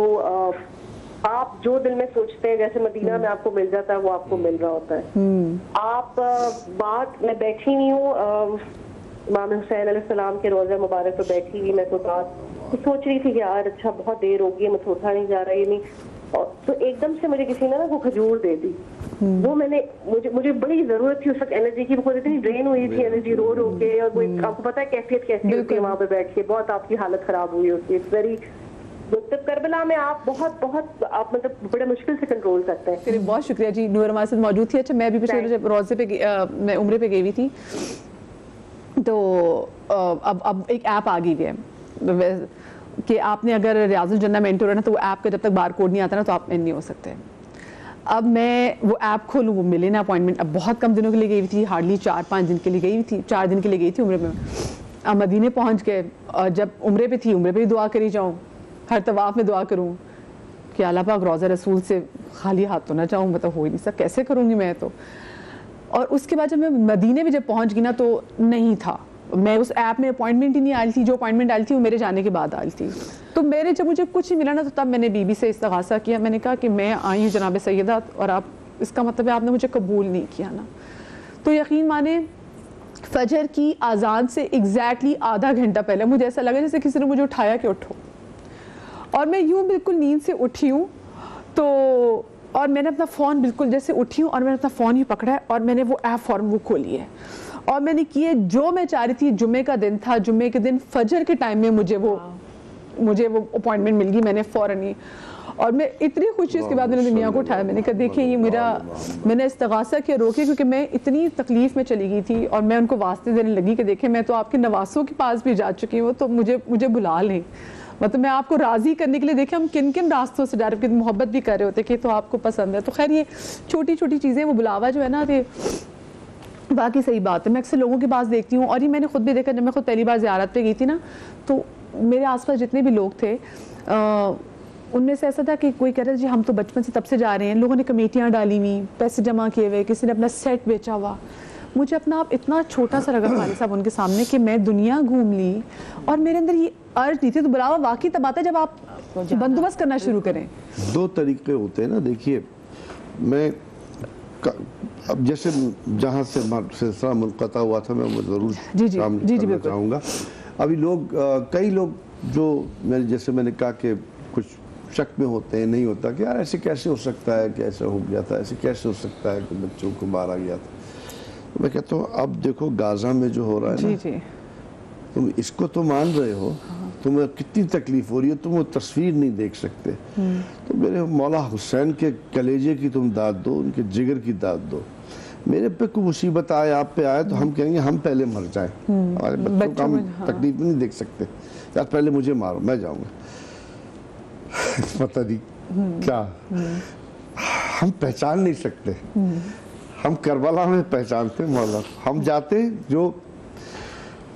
آپ جو دل میں سوچتے ہیں, جیسے مدینہ میں آپ کو مل جاتا ہے وہ آپ کو مل رہا ہوتا ہے. آپ بات, میں بیٹھی ہوئی ہوں امام حسین علیہ السلام کے روضہ مبارک پہ بیٹھی ہوئی, میں تو بات سوچ رہی تھی کہ یار اچھا بہت دیر ہو گئی ہے, مجھ سے اٹھا نہیں جا رہا, یہ نہیں. اور تو ایک دم سے مجھے کسی نے نا وہ کھجور دے دی. وہ میں نے مجھے بڑی ضرورت تھی اس وقت انرجی کی, وہ اتنی ڈرین ہوئی تھی انرجی رو کے, اور وہ آپ کو پتا ہے کیفیت کیسی ہوتی ہے وہاں پہ بیٹھ کے, بہت آپ کی حالت خراب ہوئی ہوتی ہے. اٹس ویری کربلا میں آپ بہت آپ مطلب بڑے مشکل سے کنٹرول کرتے ہیں. بہت شکریہ جی. نور ہمارے ساتھ موجود تھی. اچھا, میں بھی پچھلے جب روزے پہ میں عمرے پہ گئی ہوئی تھی, تو اب ایک ایپ آ گئی ہے کہ آپ نے اگر ریاض الجنہ میں انٹر ہونا تو وہ ایپ کا جب تک بار کوڈ نہیں آتا نا تو آپ ان نہیں ہو سکتے. اب میں وہ ایپ کھولوں, وہ ملے نا اپوائنٹمنٹ. اب بہت کم دنوں کے لیے گئی ہوئی تھی, ہارڈلی 4-5 دن کے لیے گئی ہوئی تھی, 4 دن کے لیے گئی تھی عمرے میں. اب مدینے پہنچ گئے, اور جب عمرے پہ تھی, عمرے پہ بھی دعا کری جاؤں, ہر طواف میں دعا کروں کہ اللہ پاک روضہ رسول سے خالی ہاتھ تو نہ جاؤں, مطلب ہو ہی نہیں سکتا, کیسے کروں گی میں تو. اور اس کے بعد جب میں مدینے میں جب پہنچ گئی نا تو نہیں تھا, میں اس ایپ میں اپوائنٹمنٹ ہی نہیں آئی تھی, جو اپوائنٹمنٹ آئی تھی وہ میرے جانے کے بعد آئی تھی. تو جب مجھے کچھ نہیں ملا نا, تو تب میں نے بی بی سے استغاثہ کیا. میں نے کہا کہ میں آئی ہوں جناب سیدہ, اور آپ اس کا مطلب ہے آپ نے مجھے قبول نہیں کیا نا. تو یقین مانے فجر کی اذان سے ایگزیکٹلی آدھا گھنٹہ پہلے مجھے ایسا لگا جیسے کسی نے مجھے اٹھایا کہ اٹھو, اور میں یوں بالکل نیند سے اٹھی ہوں. تو اور میں نے اپنا فون بالکل جیسے اٹھی ہوں, اور میں نے اپنا فون ہی پکڑا ہے, اور میں نے وہ ایپ فوراً وہ کھولی ہے, اور میں نے کیے جو میں چاہ رہی تھی. جمعے کا دن تھا, جمعے کے دن فجر کے ٹائم میں مجھے وہ اپوائنٹمنٹ مل گئی. میں نے فوراً ہی, اور میں اتنی خوشی اس کے بعد میں نے دنیا کو اٹھایا. میں نے کہا دیکھیں یہ میں نے استغاثہ کیا روکے, کیونکہ میں اتنی تکلیف میں چلی گئی تھی, اور میں ان کو واسطے دینے لگی کہ دیکھیں میں تو آپ کے نواسوں کے پاس بھی جا چکی ہوں, تو مجھے بلا لیں. مطلب میں آپ کو راضی کرنے کے لیے, دیکھیں ہم کن راستوں سے ڈائریکٹ محبت بھی کر رہے ہوتے کہ تو آپ کو پسند ہے. تو خیر یہ چھوٹی چھوٹی چیزیں, وہ بلاوا جو ہے نا, باقی صحیح بات ہے. میں اکثر لوگوں کے پاس دیکھتی ہوں, اور یہ میں نے خود بھی دیکھا, جب میں خود پہلی بار زیارت پہ گئی تھی نا, تو میرے آس پاس جتنے بھی لوگ تھے ان میں سے ایسا تھا کہ کوئی کہہ رہا جی ہم تو بچپن سے تب سے جا رہے ہیں, لوگوں نے کمیٹیاں ڈالی ہوئی, پیسے جمع کیے ہوئے, کسی نے اپنا سیٹ بیچا ہوا. مجھے اپنا آپ اتنا چھوٹا سا لگا خالد صاحب ان کے سامنے کہ میں دنیا گھوم لی, اور میرے اندر یہ ارج نہیں تھی. تو بلاوا واقعی تب آتا ہے جب آپ بندوبست کرنا شروع کریں. 2 طریقے ہوتے ہیں نا. دیکھیے میں اب جیسے جہاں سے سلسلہ منقطع ہوا تھا, میں ضرور کام کرنا چاہوں گا. ابھی کئی لوگ جو جیسے میں نے کہا کہ کچھ شک میں ہوتے ہیں, نہیں ہوتا کہ یار ایسے کیسے ہو سکتا ہے, کہ ایسا ہو گیا تھا, ایسے کیسے ہو سکتا ہے کہ بچوں کو مارا گیا تھا. میں کہتا ہوں اب دیکھو غازہ میں جو ہو رہا ہے نا, تم اس کو تو مان رہے ہو, تمہیں کتنی تکلیف ہو رہی ہے, تم وہ تصویر نہیں دیکھ سکتے. تو میرے مولا حسین کے کلیجے کی تم داد دو, ان کے جگر کی داد دو. میرے پہ کوئی مصیبت آئے آپ پہ آئے تو ہم کہیں گے ہم پہلے مر جائیں, ہمارے بچوں کو ہم تکلیف نہیں دیکھ سکتے, یار پہلے مجھے مارو میں جاؤں گا. پتہ نہیں کیا ہم پہچان نہیں سکتے. ہم کربلا میں پہچانتے مولا, ہم جاتے جو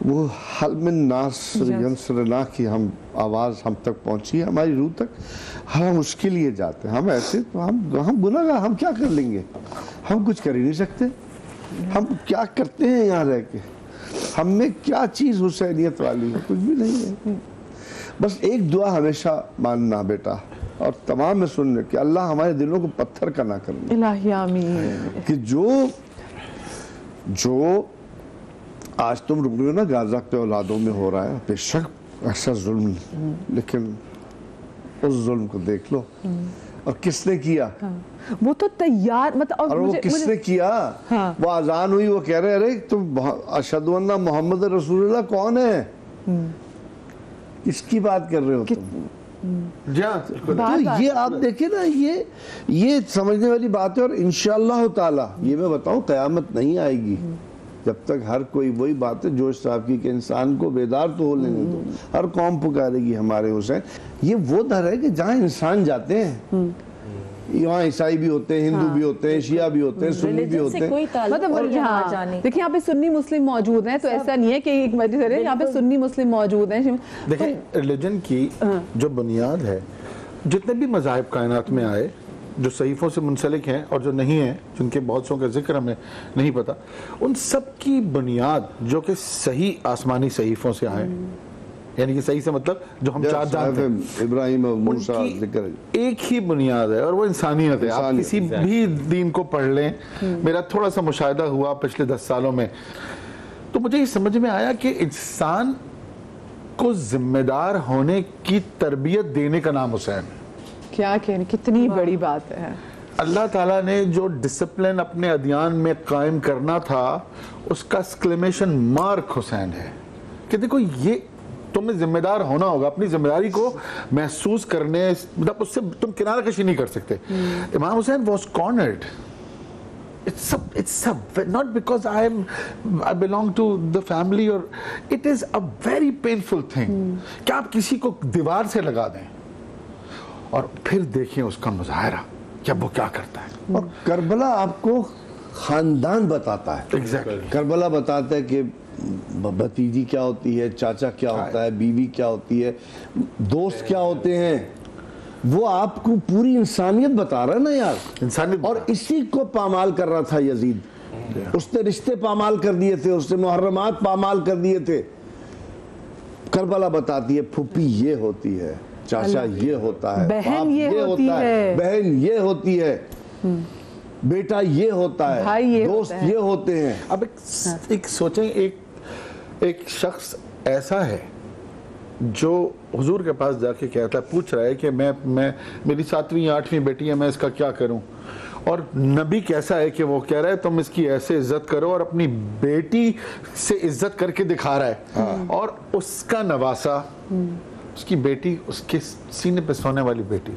وہ حل من ناس ینصرنا کی ہم آواز ہم تک پہنچی ہے, ہماری روح تک, ہم اس کے لیے جاتے ہیں. ہم ایسے تو ہم گناہ گار, ہم کیا کر لیں گے, ہم کچھ کر ہی نہیں سکتے. ہم کیا کرتے ہیں یہاں رہ کے, ہم میں کیا چیز حسینیت والی ہے, کچھ بھی نہیں ہے. بس ایک دعا ہمیشہ ماننا بیٹا, اور تمام میں سننے کہ اللہ ہمارے دلوں کو پتھر کا نہ کرنا. الہی آمین. کہ جو آج تم رک رہے ہو نا غازہ پہ اولادوں میں ہو رہا ہے, بے شک ایسا ظلم, لیکن اس ظلم کو دیکھ لو, اور کس نے کیا, وہ تو تیار, مطلب اور وہ کس نے کیا, وہ اذان ہوئی, وہ کہہ رہے ارے تم اشہد ان محمد رسول اللہ کون ہے, کس کی بات کر رہے ہو تم. تو یہ آپ دیکھیں نا, یہ سمجھنے والی بات ہے. اور انشاءاللہ تعالی یہ میں بتاؤں, قیامت نہیں آئے گی جب تک ہر کوئی وہی بات ہے جوش صاحب کی, کہ انسان کو بیدار تو ہو لینے دو, ہر قوم پکارے گی ہمارے حسین. یہ وہ در ہے کہ جہاں انسان جاتے ہیں, یہاں عیسائی بھی ہوتے ہیں, ہندو بھی ہوتے ہیں, شیعہ بھی ہوتے ہیں, سنی بھی ہوتے ہیں. مطلب دیکھیں یہاں پہ سنی مسلم موجود ہیں, تو ایسا نہیں ہے کہ ایک مسجد ہے, یہاں پہ سنی مسلم موجود ہیں. دیکھیں ریلیجن کی جو بنیاد ہے, جتنے بھی مذاہب کائنات میں آئے جو صحیفوں سے منسلک ہیں اور جو نہیں ہیں, جن کے بہت سو کا ذکر ہمیں نہیں پتا, ان سب کی بنیاد جو کہ صحیح آسمانی صحیفوں سے آئے, یعنی کہ صحیح سے مطلب جو ہم چار جانتے ہیں, ابراہیم اور موسیٰ ذکر ایک ہی بنیاد ہے, اور وہ انسانیت ہے. آپ کسی بھی دین کو پڑھ لیں, میرا تھوڑا سا مشاہدہ ہوا پچھلے 10 سالوں میں, تو مجھے یہ سمجھ میں آیا کہ انسان کو ذمہ دار ہونے کی تربیت دینے کا نام حسین. کیا کہنے, کتنی بڑی بات ہے. اللہ تعالیٰ نے جو ڈسپلن اپنے ادیان میں قائم کرنا تھا, اس کا ایکسکلیمیشن مارک حسین ہے, کہ دیکھو یہ تمہیں ذمہ دار ہونا ہوگا, اپنی ذمہ داری کو محسوس کرنے, مطلب اس سے تم کنارہ کشی نہیں کر سکتے. Imam Hussain was cornered. It's not because I belong to the family, or it is a very painful thing کہ آپ کسی کو دیوار سے لگا دیں اور پھر دیکھیں اس کا مظاہرہ کہ اب وہ کیا کرتا ہے. اور کربلا آپ کو خاندان بتاتا ہے. کربلا بتاتا ہے کہ بھتیجی کیا ہوتی ہے, چاچا کیا ہوتا ہے, بیوی کیا ہوتی ہے, دوست کیا ہوتے ہیں. وہ آپ کو پوری انسانیت بتا رہا ہے نا یار, انسانیت. اور اسی کو پامال کر رہا تھا یزید. اس نے رشتے پامال کر دیے تھے, اس نے محرمات پامال کر دیے تھے. کربلا بتاتی ہے پھوپھی یہ ہوتی ہے, چاچا یہ ہوتا ہے, بہن یہ ہوتی ہے, بہن یہ ہوتی ہے, بیٹا یہ ہوتا ہے, دوست یہ ہوتے ہیں. اب ایک سوچیں, ایک شخص ایسا ہے جو حضور کے پاس جا کے کہتا ہے, پوچھ رہا ہے کہ میں میری 7ویں 8ویں بیٹی ہے, میں اس کا کیا کروں. اور نبی کیسا ہے کہ وہ کہہ رہا ہے تم اس کی ایسے عزت کرو, اور اپنی بیٹی سے عزت کر کے دکھا رہا ہے. اور اس کا نواسا, اس کی بیٹی, اس کے سینے پہ سونے والی بیٹی,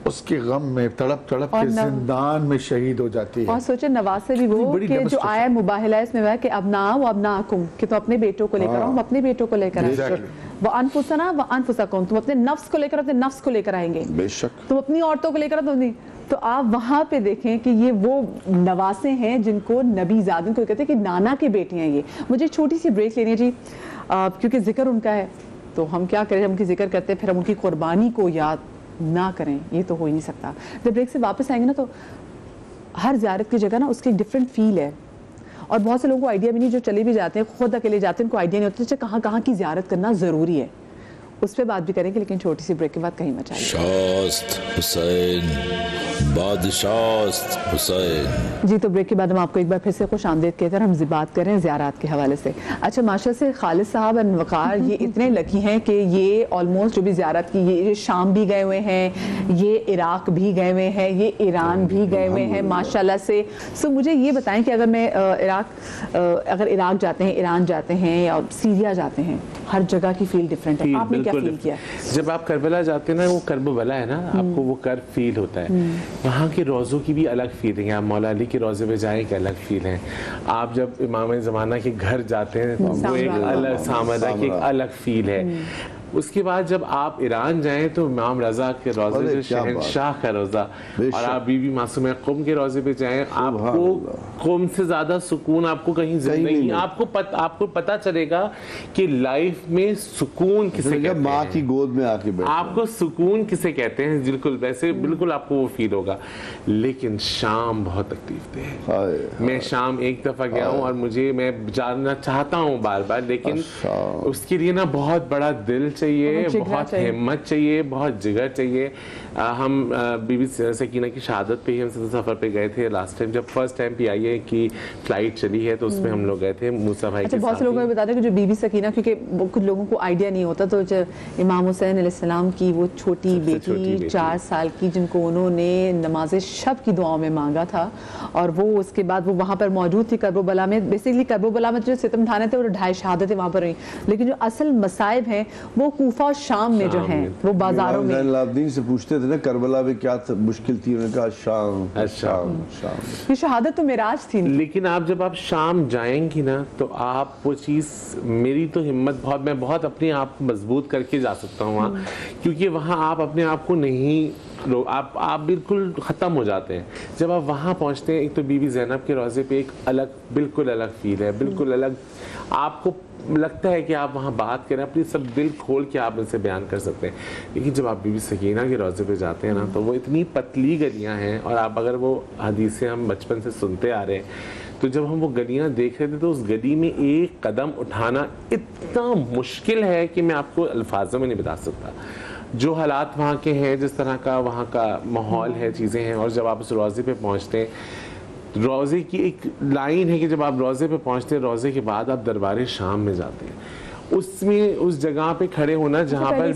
اس کے غم میں تڑپ تڑپ کے زندان میں شہید ہو جاتی ہے. اور سوچے نواسے بھی وہ کہ جو آیا مباہلہ اس میں وہ ہے کہ ابنا و ابناکم, کہ تم اپنے بیٹوں کو لے کر آؤ, ہم اپنے بیٹوں کو لے کر آئیں. وَأَنفُسَنَا وَأَنفُسَكُمْ, تم اپنے نفس کو لے کر اپنے نفس کو لے کر آئیں گے. بے شک تم اپنی عورتوں کو لے کر تو آپ وہاں پہ دیکھیں کہ یہ وہ نواسے ہیں جن کو نبی زادن کو کہتے ہیں کہ نانا کے بیٹے ہیں. یہ مجھے چھوٹی سی بریک لینی ہے جی, کیونکہ ذکر ان کا ہے, تو ہم کیا کریں, ہم کی ذکر کرتے ہیں پھر ہم ان کی قربانی کو یاد نہ کریں, یہ تو ہو ہی نہیں سکتا. جب بریک سے واپس آئیں گے نا, تو ہر زیارت کی جگہ نا اس کی ایک ڈفرینٹ فیل ہے, اور بہت سے لوگوں کو آئیڈیا بھی نہیں, جو چلے بھی جاتے ہیں خود اکیلے جاتے ہیں, ان کو آئیڈیا نہیں ہوتا کہاں کہاں کی زیارت کرنا ضروری ہے. اس پہ بات بھی کریں گے, لیکن چھوٹی سی بریک کے بعد کہیں مت جائیے. شاست حسین, بادشاست حسین. جی تو بریک کے بعد ہم آپ کو ایک بار پھر سے خوش آمدید کہتے ہیں, ہم بات کر رہے ہیں زیارات کے حوالے سے. اچھا ماشاء سے خالد صاحب اور وقار یہ اتنے لکی ہیں کہ یہ آلموسٹ جو بھی زیارت کی, یہ شام بھی گئے ہوئے ہیں, یہ عراق بھی گئے ہوئے ہیں, یہ ایران بھی گئے ہوئے ہیں ماشاءاللہ سے. سو مجھے یہ بتائیں کہ اگر میں اگر عراق جاتے ہیں, ایران جاتے ہیں یا سیریا جاتے ہیں, ہر جگہ کی فیل ڈفرینٹ ہے. آپ نے کیا بالکل فیل کیا؟ جب آپ کربلا جاتے ہیں نا، وہ کرب و بلا ہے نا، آپ کو وہ کرب فیل ہوتا ہے. وہاں کے روزوں کی بھی الگ فیلنگ ہے. آپ مولا علی کے روزے پہ جائیں ایک الگ فیل ہے. آپ جب امام زمانہ کے گھر جاتے ہیں وہ ایک الگ سامدہ کی ایک الگ فیل ہے. اس کے بعد جب آپ ایران جائیں تو امام رضا کے روزے جو شہنشاہ کا روزہ، اور آپ بی بی معصومہ قم کے روزے پہ جائیں، آپ کو قم سے زیادہ سکون آپ کو کہیں نہیں. آپ کو پتہ چلے گا کہ لائف میں سکون کسے کہتے ہیں. ماں کی گود میں آ کے بیٹھے آپ کو سکون کسے کہتے ہیں، بالکل ویسے بالکل آپ کو وہ فیل ہوگا. لیکن شام بہت تکلیف دہ ہے. میں شام ایک دفعہ گیا ہوں اور میں جاننا چاہتا ہوں بار بار، لیکن اس کے لیے نا بہت بڑا دل چاہیے، بہت ہمت چاہیے، بہت جگر چاہیے. ہم بی بی سکینہ کی شہادت پہ ہی ہم سفر پہ گئے تھے لاسٹ ٹائم، جب فرسٹ ٹائم PIA کی فلائٹ چلی ہے تو اس میں ہم لوگ گئے تھے موسیٰ بھائی کے ساتھ. بہت سے لوگوں نے بتا دیا کہ جو بی بی سکینہ، کیونکہ کچھ لوگوں کو آئیڈیا نہیں ہوتا، تو امام حسین علیہ السلام کی وہ چھوٹی بیٹی 4 سال کی جن کو انہوں نے نماز شب کی دعاؤں میں مانگا تھا، اور وہ اس کے بعد وہ وہاں پر موجود تھی کرب و بلا میں. بیسیکلی کرب و بلا میں جو ستم ڈھانے تھے وہ 2.5 شہادتیں وہاں پر ہوئی، لیکن جو اصل مصائب ہیں وہ کوفہ اور شام میں جو ہیں، وہ بازاروں میں. العابدین سے پوچھتے تھے نا کربلا میں کیا مشکل تھی، انہوں نے کہا شام. یہ شہادت تو معراج تھی. لیکن جب آپ شام جائیں گی نا تو آپ وہ چیز، میری تو ہمت میں بہت اپنے آپ کو مضبوط کر کے جا سکتا ہوں وہاں، کیونکہ وہاں آپ اپنے آپ کو نہیں، آپ بالکل ختم ہو جاتے ہیں. جب آپ وہاں پہنچتے ہیں، ایک تو بی بی زینب کے روزے پہ ایک بالکل الگ فیل ہے، بالکل الگ. آپ کو لگتا ہے کہ آپ وہاں بات کریں، اپنی سب دل کھول کے آپ ان سے بیان کر سکتے ہیں. لیکن جب آپ بی بی سکینہ کے روزے پہ جاتے ہیں نا تو وہ اتنی پتلی گلیاں ہیں، اور آپ اگر وہ حدیثیں ہم بچپن سے سنتے آ رہے ہیں، تو جب ہم وہ گلیاں دیکھ رہے تھے تو اس گلی میں ایک قدم اٹھانا اتنا مشکل ہے کہ میں آپ کو الفاظوں میں نہیں بتا سکتا. جو حالات وہاں کے ہیں، جس طرح کا وہاں کا ماحول ہے، چیزیں ہیں. اور جب آپ اس روزے پہ پہنچتے ہیں، روزے کی ایک لائن ہے کہ جب آپ روزے پہ پہنچتے ہیں، روزے کے بعد آپ دربار شام میں جاتے ہیں. اس جگہ پہ کھڑے ہونا جہاں پر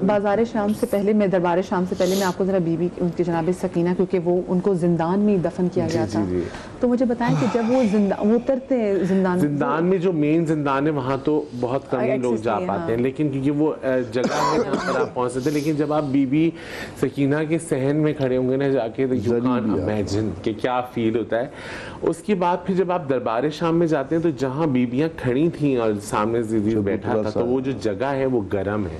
بازار شام سے پہلے، میں دربار شام سے پہلے میں آپ کو ذرا بی بی ان کی جناب سکینہ، کیونکہ وہ ان کو زندان میں دفن کیا گیا تھا، تو مجھے بتائیں کہ جب وہ اترتے ہیں زندان میں، جو مین زندان ہے وہاں تو بہت کم ہی لوگ جا پاتے ہیں، لیکن کیونکہ وہ جگہ ہے جہاں پر آپ پہنچ سکتے ہیں. لیکن جب آپ بی بی سکینہ کے صحن میں کھڑے ہوں گے نا جا کے، یو کانٹ امیجن کہ کیا فیل ہوتا ہے. اس کے بعد پھر جب آپ دربار شام میں جاتے ہیں تو جہاں بیبیاں کھڑی تھیں اور سامنے بیٹھا تھا، تو وہ جو جگہ ہے وہ گرم ہے.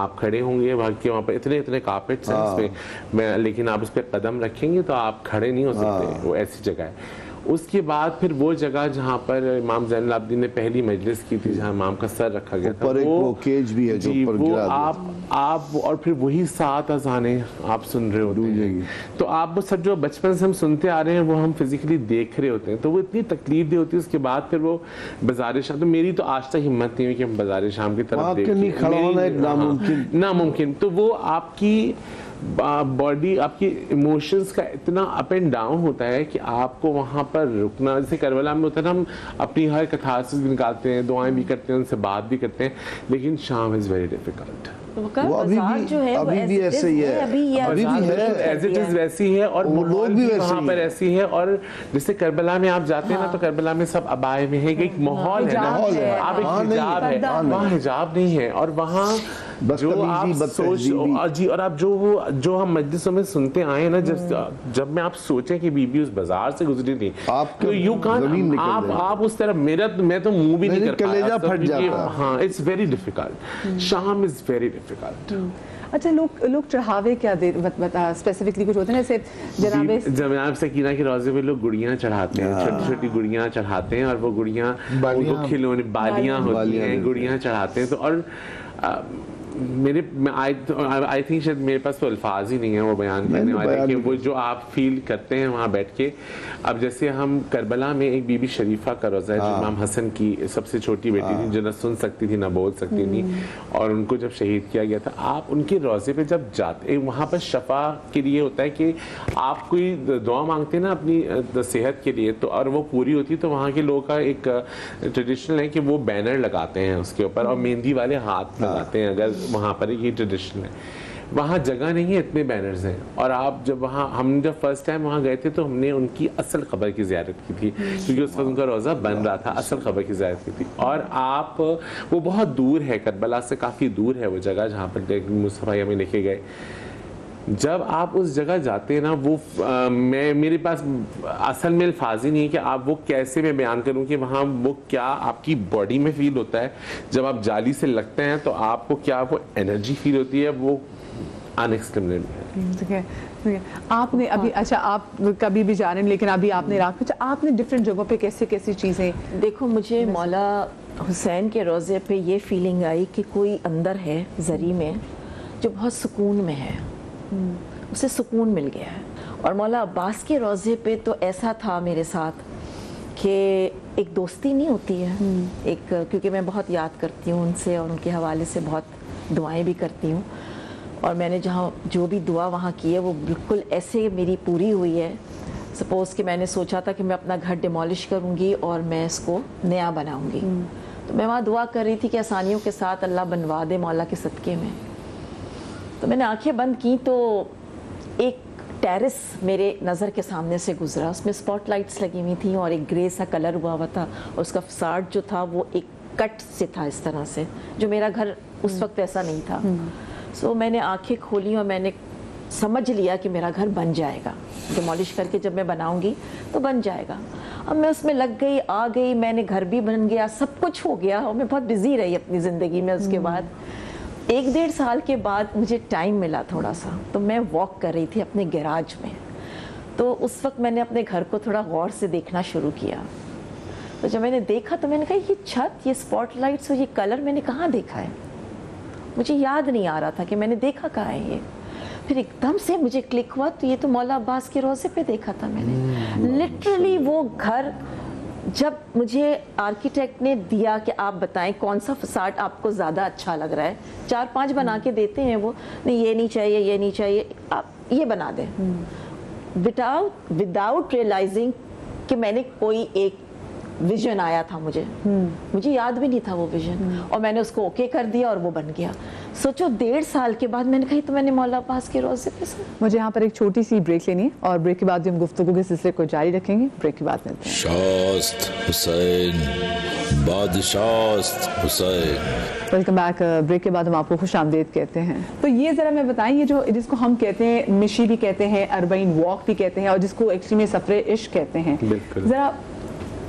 آپ کھڑے ہوں گے وہاں پہ اتنے کارپیٹس ہیں اس پہ، لیکن آپ اس پہ قدم رکھیں گے تو آپ کھڑے نہیں ہو سکتے. وہ ایسی جگہ ہے. اس کے بعد پھر وہ جگہ جہاں پر امام زین العابدین نے پہلی مجلس کی تھی، جہاں امام کا سر رکھا گیا تھا، وہ کیج بھی ہے جو اوپر گرا دیا. آپ اور پھر وہی 7 اذانیں آپ سن رہے ہوتے ہیں، تو آپ وہ سب جو بچپن سے ہم سنتے آ رہے ہیں وہ ہم فزیکلی دیکھ رہے ہوتے ہیں، تو وہ اتنی تکلیف دہ ہوتی ہے. اس کے بعد پھر وہ بازار شام، تو میری تو آج تک ہمت نہیں ہوئی کہ ہم بازار شام کی طرف دیکھیں، ناممکن. تو وہ آپ کی باڈی، آپ کی ایموشنز کا اتنا اپ اینڈ ڈاؤن ہوتا ہے کہ آپ کو وہاں پر رکنا، جیسے کربلا میں ہوتا ہے نا، ہم اپنی ہر کتھارسس بھی نکالتے ہیں، دعائیں بھی کرتے ہیں، ان سے بات بھی کرتے ہیں، لیکن شام از ویری ڈیفیکلٹ. وہ ابھی بھی ایسے ہی ہے، ابھی بھی ہے، ایز اٹ از ویسی ہے، اور لوگ بھی وہاں پر ایسی ہے. اور جیسے کربلا میں آپ جاتے ہیں نا تو کربلا میں سب عبائے میں ہے، ایک ماحول ہے نا، آپ ایک حجاب ہے، وہاں حجاب نہیں ہے. اور وہاں جو آپ سوچ، اور آپ جو ہم مجلسوں میں سنتے آئے ہیں نا، جب میں آپ سوچیں کہ بی بی اس بازار سے گزری تھی، تو یو کان، آپ اس طرح، میں تو منہ بھی نہیں کر پایا. ہاں، اٹس ویری ڈیفیکلٹ. شام از ویری ڈیفیکلٹ. اچھا، لوگ چڑھاوے کیا اسپیسیفکلی کچھ ہوتے ہیں جیسے جناب سکینہ کے روزے پہ لوگ گڑیاں چڑھاتے ہیں، چھوٹی چھوٹی گڑیاں چڑھاتے ہیں، اور وہ گڑیاں ان کو کھلونے، بالیاں ہوتی ہیں، گڑیاں چڑھاتے ہیں. تو اور آئی تھنک شاید میرے پاس تو الفاظ ہی نہیں ہیں وہ بیان کرنے والے کہ وہ جو آپ فیل کرتے ہیں وہاں بیٹھ کے. اب جیسے ہم کربلا میں ایک بی بی شریفہ کا روزہ ہے جو امام حسن کی سب سے چھوٹی بیٹی تھی، جو نہ سن سکتی تھی نہ بول سکتی تھی، اور ان کو جب شہید کیا گیا تھا. آپ ان کے روزے پہ جب جاتے، وہاں پر شفا کے لیے ہوتا ہے کہ آپ کوئی دعا مانگتے ہیں نا اپنی صحت کے لیے، تو اور وہ پوری ہوتی ہے، تو وہاں کے لوگوں کا ایک ٹریڈیشنل ہے کہ وہ بینر لگاتے ہیں اس کے اوپر، اور مہندی والے ہاتھ لگاتے ہیں، اگر وہاں پر یہ ٹریڈیشن ہے. وہاں جگہ نہیں ہے, اتنے بینرز ہیں. اور آپ جب وہاں, ہم جب فرسٹ ٹائم وہاں گئے تھے تو ہم نے ان کی اصل قبر کی زیارت کی تھی, کیونکہ اس وقت ان کا روزہ بن رہا تھا, اصل قبر کی زیارت کی تھی. اور آپ, وہ بہت دور ہے, کربلا سے کافی دور ہے وہ جگہ جہاں پر مصطفی ہمیں لے کے گئے. جب آپ اس جگہ جاتے ہیں نا, وہ میرے پاس اصل میں الفاظ ہی نہیں ہے کہ آپ وہ کیسے میں بیان کروں کہ وہاں وہ کیا آپ کی باڈی میں فیل ہوتا ہے جب آپ جالی سے لگتے ہیں, تو آپ کو کیا وہ انرجی فیل ہوتی ہے, وہ انیکسپلینیبل ہے. آپ نے ابھی, اچھا آپ کبھی بھی جا رہے ہیں لیکن ابھی آپ نے عراق میں, آپ نے ڈفرینٹ جگہوں پہ کیسے کیسی چیزیں دیکھو, مجھے مولا حسین کے روضے پہ یہ فیلنگ آئی کہ کوئی اندر ہے زری میں جو بہت سکون میں ہے, اسے سکون مل گیا ہے. اور مولا عباس کے روضے پہ تو ایسا تھا میرے ساتھ کہ ایک دوستی نہیں ہوتی ہے ایک, کیونکہ میں بہت یاد کرتی ہوں ان سے اور ان کے حوالے سے بہت دعائیں بھی کرتی ہوں, اور میں نے جہاں جو بھی دعا وہاں کی ہے وہ بالکل ایسے میری پوری ہوئی ہے. سپوز کہ میں نے سوچا تھا کہ میں اپنا گھر ڈیمالش کروں گی اور میں اس کو نیا بناؤں گی, تو میں وہاں دعا کر رہی تھی کہ آسانیوں کے ساتھ اللہ بنوا دے مولا کے صدقے میں. تو میں نے آنکھیں بند کی تو ایک ٹیرس میرے نظر کے سامنے سے گزرا, اس میں اسپاٹ لائٹس لگی ہوئی تھیں اور ایک گرے سا کلر ہوا ہوا تھا, اور اس کا فساڈ جو تھا وہ ایک کٹ سے تھا اس طرح سے, جو میرا گھر اس وقت ایسا نہیں تھا. سو میں نے آنکھیں کھولی اور میں نے سمجھ لیا کہ میرا گھر بن جائے گا, ڈیمالش کر کے جب میں بناؤں گی تو بن جائے گا. اب میں اس میں لگ گئی, آ گئی, میں نے گھر بھی بن گیا, سب کچھ ہو گیا, اور میں بہت بزی رہی اپنی زندگی میں. اس کے بعد 1-1.5 سال کے بعد مجھے ٹائم ملا تھوڑا سا, تو میں واک کر رہی تھی اپنے گیراج میں. تو اس وقت میں نے اپنے گھر کو تھوڑا غور سے دیکھنا شروع کیا. تو جب میں نے دیکھا تو میں نے کہا یہ چھت, یہ اسپاٹ لائٹس اور یہ کلر میں نے کہاں دیکھا ہے, مجھے یاد نہیں آ رہا تھا کہ میں نے دیکھا کہاں ہے یہ. پھر ایک دم سے مجھے کلک ہوا, تو یہ تو مولا عباس کے روضے پہ دیکھا تھا میں نے. لٹرلی وہ گھر جب مجھے آرکیٹیکٹ نے دیا کہ آپ بتائیں کون سا فساڈ آپ کو زیادہ اچھا لگ رہا ہے, 4-5 بنا کے دیتے ہیں وہ, نہیں یہ نہیں چاہیے, یہ نہیں چاہیے, آپ یہ بنا دیں, وداؤٹ ریئلائزنگ کہ میں نے کوئی ایک ویژن آیا تھا مجھے یاد بھی نہیں تھا وہ ویژن, اور میں نے اس کو اوکے کر دیا اور وہ بن گیا. سوچو 1.5 سال کے بعد میں نے کہی تو میں نے مولا عباس کے روضے پہ سے. مجھے یہاں پر ایک چھوٹی سی بریک لینی ہے, اور بریک کے بعد ہم گفتگو کے سلسلے کو جاری رکھیں گے. بریک کے بعد ملتے ہیں. شاست حسین, بادشاست حسین. Welcome back. بریک کے بعد ہم آپ کو خوش آمدید کہتے ہیں. تو یہ ذرا میں بتائیں, یہ جو جس کو ہم کہتے ہیں مشی بھی کہتے ہیں, اربعین واک بھی کہتے ہیں, اور جس کو ایکچولی میں سفر عشق کہتے ہیں, ذرا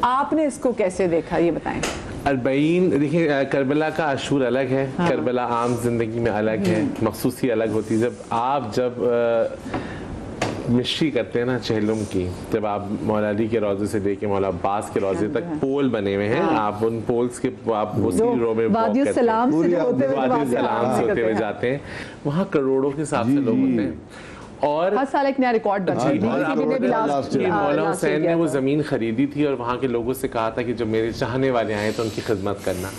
آپ نے اس کو کیسے دیکھا یہ بتائیں. اربعین, دیکھیں کربلا کا عاشور الگ ہے, کربلا عام زندگی میں الگ ہے, مخصوصی الگ ہوتی ہے. جب مشی کرتے ہیں نا چہلم کی, جب آپ مولا علی کے روضے سے لے کے مولا عباس کے روضے تک پول بنے ہوئے ہیں, آپ ان پولز کے آپ اسی رو میں وادی السلام سے ہوتے ہوئے جاتے ہیں, وہاں کروڑوں کے حساب سے لوگ ہوتے ہیں. اور ہر سال ایک نیا ریکارڈ بن مولا حسین نے وہ زمین خریدی تھی اور وہاں کے لوگوں سے کہا تھا کہ جو میرے چاہنے والے آئے تو ان کی خدمت کرنا.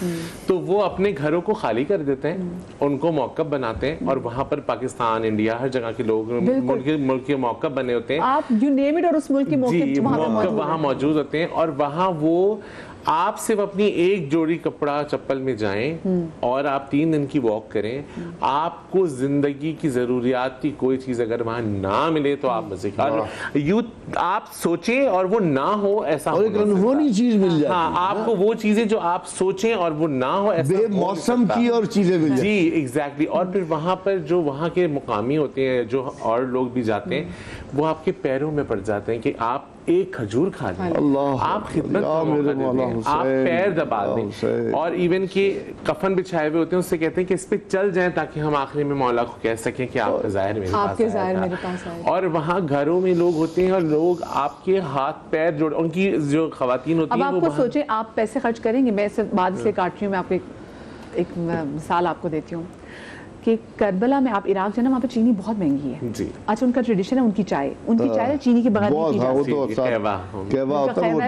تو وہ اپنے گھروں کو خالی کر دیتے ہیں, ان کو موقف بناتے ہیں, اور وہاں پر پاکستان, انڈیا, ہر جگہ کے لوگ ملک کے موقف بنے ہوتے ہیں. آپ یو نیم اٹ, اور اس ملک کے موقف وہاں موجود ہوتے ہیں, اور وہاں وہ آپ صرف اپنی ایک جوڑی کپڑا چپل میں جائیں اور آپ 3 دن کی واک کریں, آپ کو زندگی کی ضروریات کی کوئی چیز اگر وہاں نہ ملے تو آپ مزے آپ سوچیں اور وہ نہ ہو, ایسا چیز مل جائے. ہاں, آپ کو وہ چیزیں جو آپ سوچیں اور وہ نہ ہو, ایسا موسم کی اور چیزیں مل جائیں. جی ایگزیکٹلی. اور پھر وہاں پر جو وہاں کے مقامی ہوتے ہیں, جو اور لوگ بھی جاتے ہیں, وہ آپ کے پیروں میں پڑ جاتے ہیں کہ آپ ایک کھجور کھا لیں, آپ خدمت کا موقع دیں, آپ پیر دبا دیں, اور ایون کہ کفن بچھائے ہوئے ہوتے ہیں, اس سے کہتے ہیں کہ اس پہ چل جائیں تاکہ ہم آخری میں مولا کو کہہ سکیں کہ آپ کا ظاہر میرے پاس آیا. اور وہاں گھروں میں لوگ ہوتے ہیں اور لوگ آپ کے ہاتھ پیر جوڑ, ان کی جو خواتین ہوتی ہیں. اب آپ کو سوچیں آپ پیسے خرچ کریں گے, میں بعد سے کاٹ رہی ہوں, میں آپ کو ایک مثال آپ کو دیتی ہوں کہ کربلا میں آپ عراق جو ہے نا, وہاں پہ چینی بہت مہنگی ہے. جی. اچھا, ان کا ٹریڈیشن ہے, ان کی چائے چینی کے بغیر نہیں پی جاتی,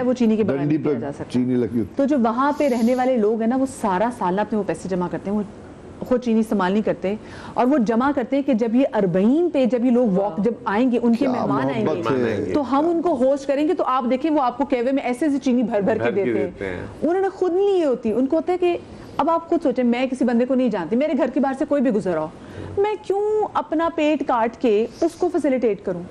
وہ چینی کے بغیر نہیں پیا جا سکتا. تو جو وہاں پہ رہنے والے لوگ ہیں نا, وہ سارا سال اپنے وہ پیسے جمع کرتے ہیں, وہ خود چینی استعمال نہیں کرتے, اور وہ جمع کرتے ہیں کہ جب یہ اربعین پہ جب یہ لوگ واک جب آئیں گے, ان کے مہمان آئیں گے, تو ہم ان کو ہوسٹ کریں گے, تو آپ دیکھیں وہ آپ کو کہوے میں ایسے چینی بھر بھر کے دیتے ہیں. انہوں نے خود نہیں یہ ہوتی, ان کو ہوتا ہے کہ اب آپ خود سوچیں, میں کسی بندے کو نہیں جانتی, میرے گھر کے باہر سے کوئی بھی گزر رہا ہو, میں کیوں اپنا پیٹ کاٹ کے اس کو فیسیلیٹیٹ کروں؟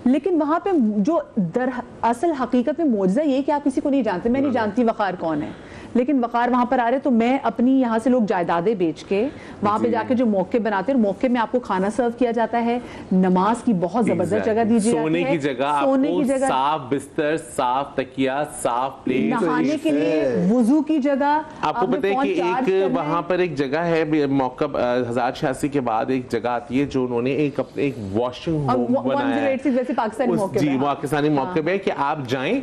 لیکن وہاں پہ جو در اصل حقیقت میں معجزہ یہ کہ آپ کسی کو نہیں جانتے. میں نہیں جانتی وقار کون ہے, لیکن وقار وہاں پر آ رہے, تو میں اپنی یہاں سے لوگ جائیدادیں بیچ کے وہاں پہ جا کے جو موقع بناتے ہیں, موقع میں آپ کو کھانا سرو کیا جاتا ہے, نماز کی بہت زبردست جگہ دی جاتی ہے, سونے کی جگہ, سونے کی جگہ, صاف بستر, صاف تکیا, صاف پلیٹ, نہانے کے لیے وضو کی جگہ. آپ کو پتہ ہے کہ ایک وہاں پر ایک جگہ ہے موقع 1086 کے بعد ایک جگہ آتی ہے جو انہوں نے ایک واشنگ ہوم بنایا ہے, جی پاکستانی موقع پہ, کہ آپ جائیں,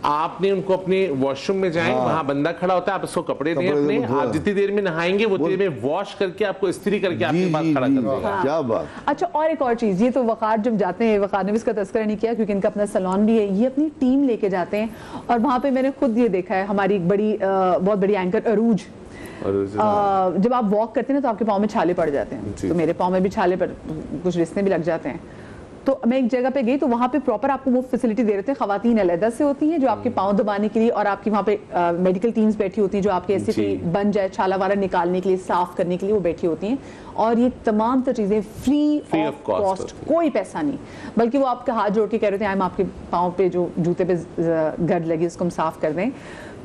آپ نے ان کو اپنے واش روم میں جائیں, وہاں بندہ کھڑا ہوتا ہے, آپ اس کو کپڑے دیں اپنے, آپ جتنی دیر میں نہائیں گے وہ اتنی دیر میں واش کر کے آپ کو استری کر کے آپ کے پاس کھڑا کر دے گا. کیا بات. اچھا, اور ایک اور چیز, یہ تو وقار جب جاتے ہیں, وقار نے بھی اس کا تذکرہ نہیں کیا کیونکہ ان کا اپنا سیلون بھی ہے, یہ اپنی ٹیم لے کے جاتے ہیں, اور وہاں پہ میں نے خود یہ دیکھا ہے, ہماری ایک بڑی بہت بڑی اینکر عروج, جب آپ واک کرتے ہیں تو آپ کے پاؤں میں چھالے پڑ جاتے ہیں, تو میرے پاؤں میں بھی چھالے پر کچھ رسنے بھی لگ جاتے ہیں. تو میں ایک جگہ پہ گئی تو وہاں پہ پراپر آپ کو وہ فیسلٹی دے رہتے ہیں, خواتین علیحدہ سے ہوتی ہیں جو آپ کے پاؤں دبانے کے لیے, اور آپ کی وہاں پہ میڈیکل ٹیمز بیٹھی ہوتی ہیں جو آپ کے ایسے کوئی بن جائے چھالا وارا نکالنے کے لیے, صاف کرنے کے لیے وہ بیٹھی ہوتی ہیں, اور یہ تمام تر چیزیں فری آف کاسٹ, کوئی پیسہ نہیں, بلکہ وہ آپ کا ہاتھ جوڑ کے کہہ رہے تھے ہم آپ کے پاؤں پہ جو جوتے پہ گرد لگی اس کو ہم صاف کر دیں.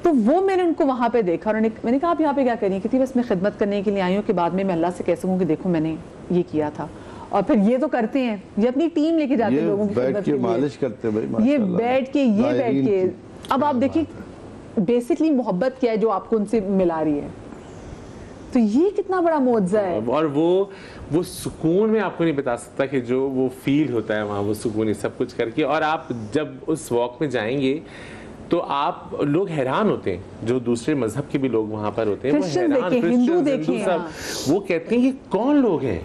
تو وہ میں نے ان کو وہاں پہ دیکھا, اور میں نے کہا آپ یہاں پہ کیا کریں, کہ بس میں خدمت کرنے کے لیے آئی ہوں کہ بعد میں اللہ سے کہہ سکوں کہ دیکھو میں نے یہ کیا تھا. اور پھر یہ تو کرتے ہیں, یہ اپنی ٹیم لے کے جاتے ہیں لوگوں کی خدمت کے لیے, مالش کرتے ہیں یہ بیٹھ کے. اب آپ دیکھیں بیسکلی محبت کیا ہے جو آپ کو ان سے ملا رہی ہے, تو یہ کتنا بڑا معجزہ ہے. اور وہ سکون میں آپ کو نہیں بتا سکتا کہ جو وہ فیل ہوتا ہے وہاں, وہ سکون سب کچھ کر کے. اور آپ جب اس واک میں جائیں گے تو آپ لوگ حیران ہوتے ہیں, جو دوسرے مذہب کے بھی لوگ وہاں پر ہوتے ہیں, وہ حیران, ہندو دیکھیں, وہ کہتے ہیں یہ کون لوگ ہیں,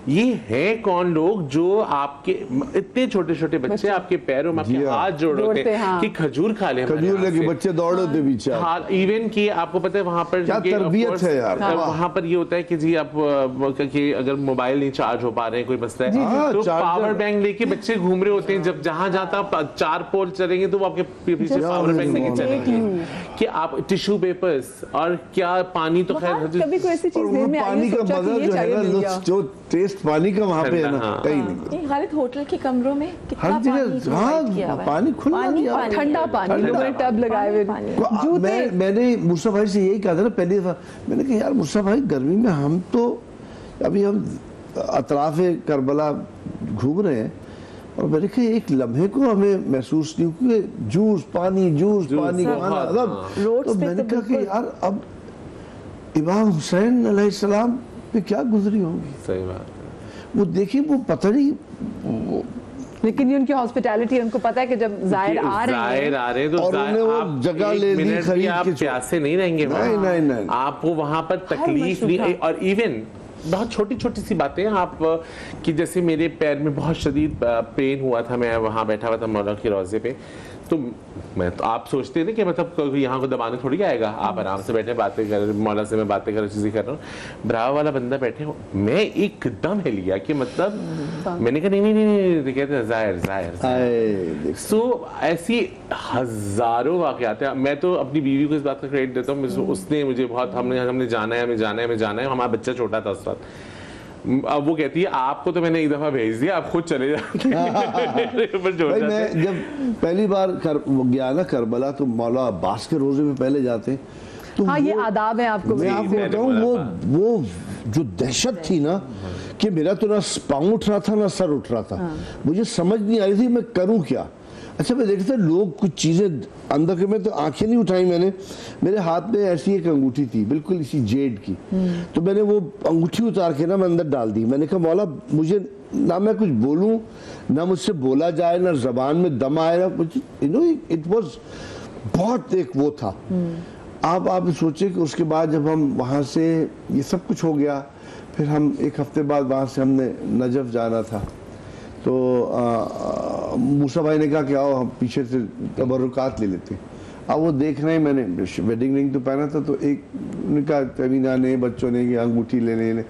یہ ہیں کون لوگ جو آپ کے اتنے چھوٹے چھوٹے بچے آپ کے پیروں میں اپنے ہاتھ جوڑ ہوتے ہیں کہ کھجور کھا لیں, کھجور لے کے بچے دوڑ ہوتے پیچھے. ایون کہ آپ کو پتہ ہے وہاں پر کیا تربیت ہے یار, وہاں پر یہ ہوتا ہے کہ جی آپ اگر موبائل نہیں چارج ہو پا رہے ہیں, کوئی مسئلہ ہے, تو پاور بینک لے کے بچے گھوم رہے ہوتے ہیں, جب جہاں جاتا 4 پول چلیں گے تو وہ آپ کے پیچھے پاور بینک لے کے چلیں گے, کہ آپ ٹیشو پیپرز اور کیا پانی, تو خیر کبھی کوئی ایسی چیز دل میں آئی ہے سوچا کہ یہ چاہیے مل گیا, جو ٹیسٹ پانی کا وہاں پہ ہے نا کہیں نہیں. خالد ہوٹل کے کمروں میں کتنا پانی کھلا دیا, ٹھنڈا پانی, لوگوں نے ٹب لگائے ہوئے. میں نے موسیٰ بھائی سے یہی کہا تھا نا پہلی دفعہ, میں نے کہا یار موسیٰ بھائی گرمی میں ہم تو ابھی ہم اطراف کربلا گھوم رہے ہیں, اور میں نے کہا ایک لمحے کو ہمیں محسوس نہیں, کیونکہ جوس پانی کھانا, تو میں نے کہا کہ یار اب امام حسین علیہ السلام پہ کیا گزری ہوگی. صحیح بات ہے. وہ دیکھیں, وہ پتہ نہیں, لیکن یہ ان کی ہاسپٹیلٹی, ان کو پتہ ہے کہ جب زائر آ رہے ہیں تو اور انہیں وہ جگہ لے لی خرید کے, آپ پیاسے نہیں رہیں گے, نہیں, آپ کو وہاں پر تکلیف نہیں. اور ایون بہت چھوٹی چھوٹی سی باتیں آپ, کہ جیسے میرے پیر میں بہت شدید پین ہوا تھا, میں وہاں بیٹھا ہوا تھا مولا کے روضے پہ, تو میں تو آپ سوچتے تھے کہ مطلب یہاں کو دبانے تھوڑی آئے گا, آپ آرام سے بیٹھے باتیں کر رہے, مولا سے میں باتیں کر رہا, چیزیں کر رہا ہوں, براوا والا بندہ بیٹھے, میں ایک دم ہل گیا کہ مطلب میں نے کہا نہیں کہتے ہیں ظاہر. سو ایسی ہزاروں واقعات ہیں. میں تو اپنی بیوی کو اس بات کا کریڈٹ دیتا ہوں, اس نے مجھے بہت, ہم نے جانا ہے, ہمارا بچہ چھوٹا تھا اس وقت, اب وہ کہتی ہے آپ کو تو میں نے ایک دفعہ بھیج دیا, آپ خود چلے جاتے. میں جب پہلی بار گیا نا کربلا, تو مولا عباس کے روزے میں پہلے جاتے, تو یہ آداب ہے آپ کو. میں آپ کو بتاؤں, وہ جو دہشت تھی نا, کہ میرا تو نہ پاؤں اٹھ رہا تھا نہ سر اٹھ رہا تھا, مجھے سمجھ نہیں آ رہی تھی میں کروں کیا. اچھا میں دیکھتا لوگ کچھ چیزیں اندر کے, میں تو آنکھیں نہیں اٹھائی, میں نے, میرے ہاتھ میں ایسی ایک انگوٹھی تھی بالکل اسی جیڈ کی, تو میں نے وہ انگوٹھی اتار کے نا میں اندر ڈال دی. میں نے کہا مولا مجھے نہ میں کچھ بولوں, نہ مجھ سے بولا جائے, نہ زبان میں دم آئے, نہ کچھ, اٹ واز بہت ایک وہ تھا. آپ سوچیں کہ اس کے بعد جب ہم وہاں سے یہ سب کچھ ہو گیا, پھر ہم ایک ہفتے بعد وہاں سے ہم نے نجف جانا تھا, تو موسیٰ بھائی نے کہا کہ آؤ ہم پیچھے سے تبرکات لے لیتے. اب وہ دیکھ رہے ہیں, میں نے ویڈنگ رنگ تو پہنا تھا, تو ایک نے کہا تمینہ نے, بچوں نے کہ انگوٹھی لینے,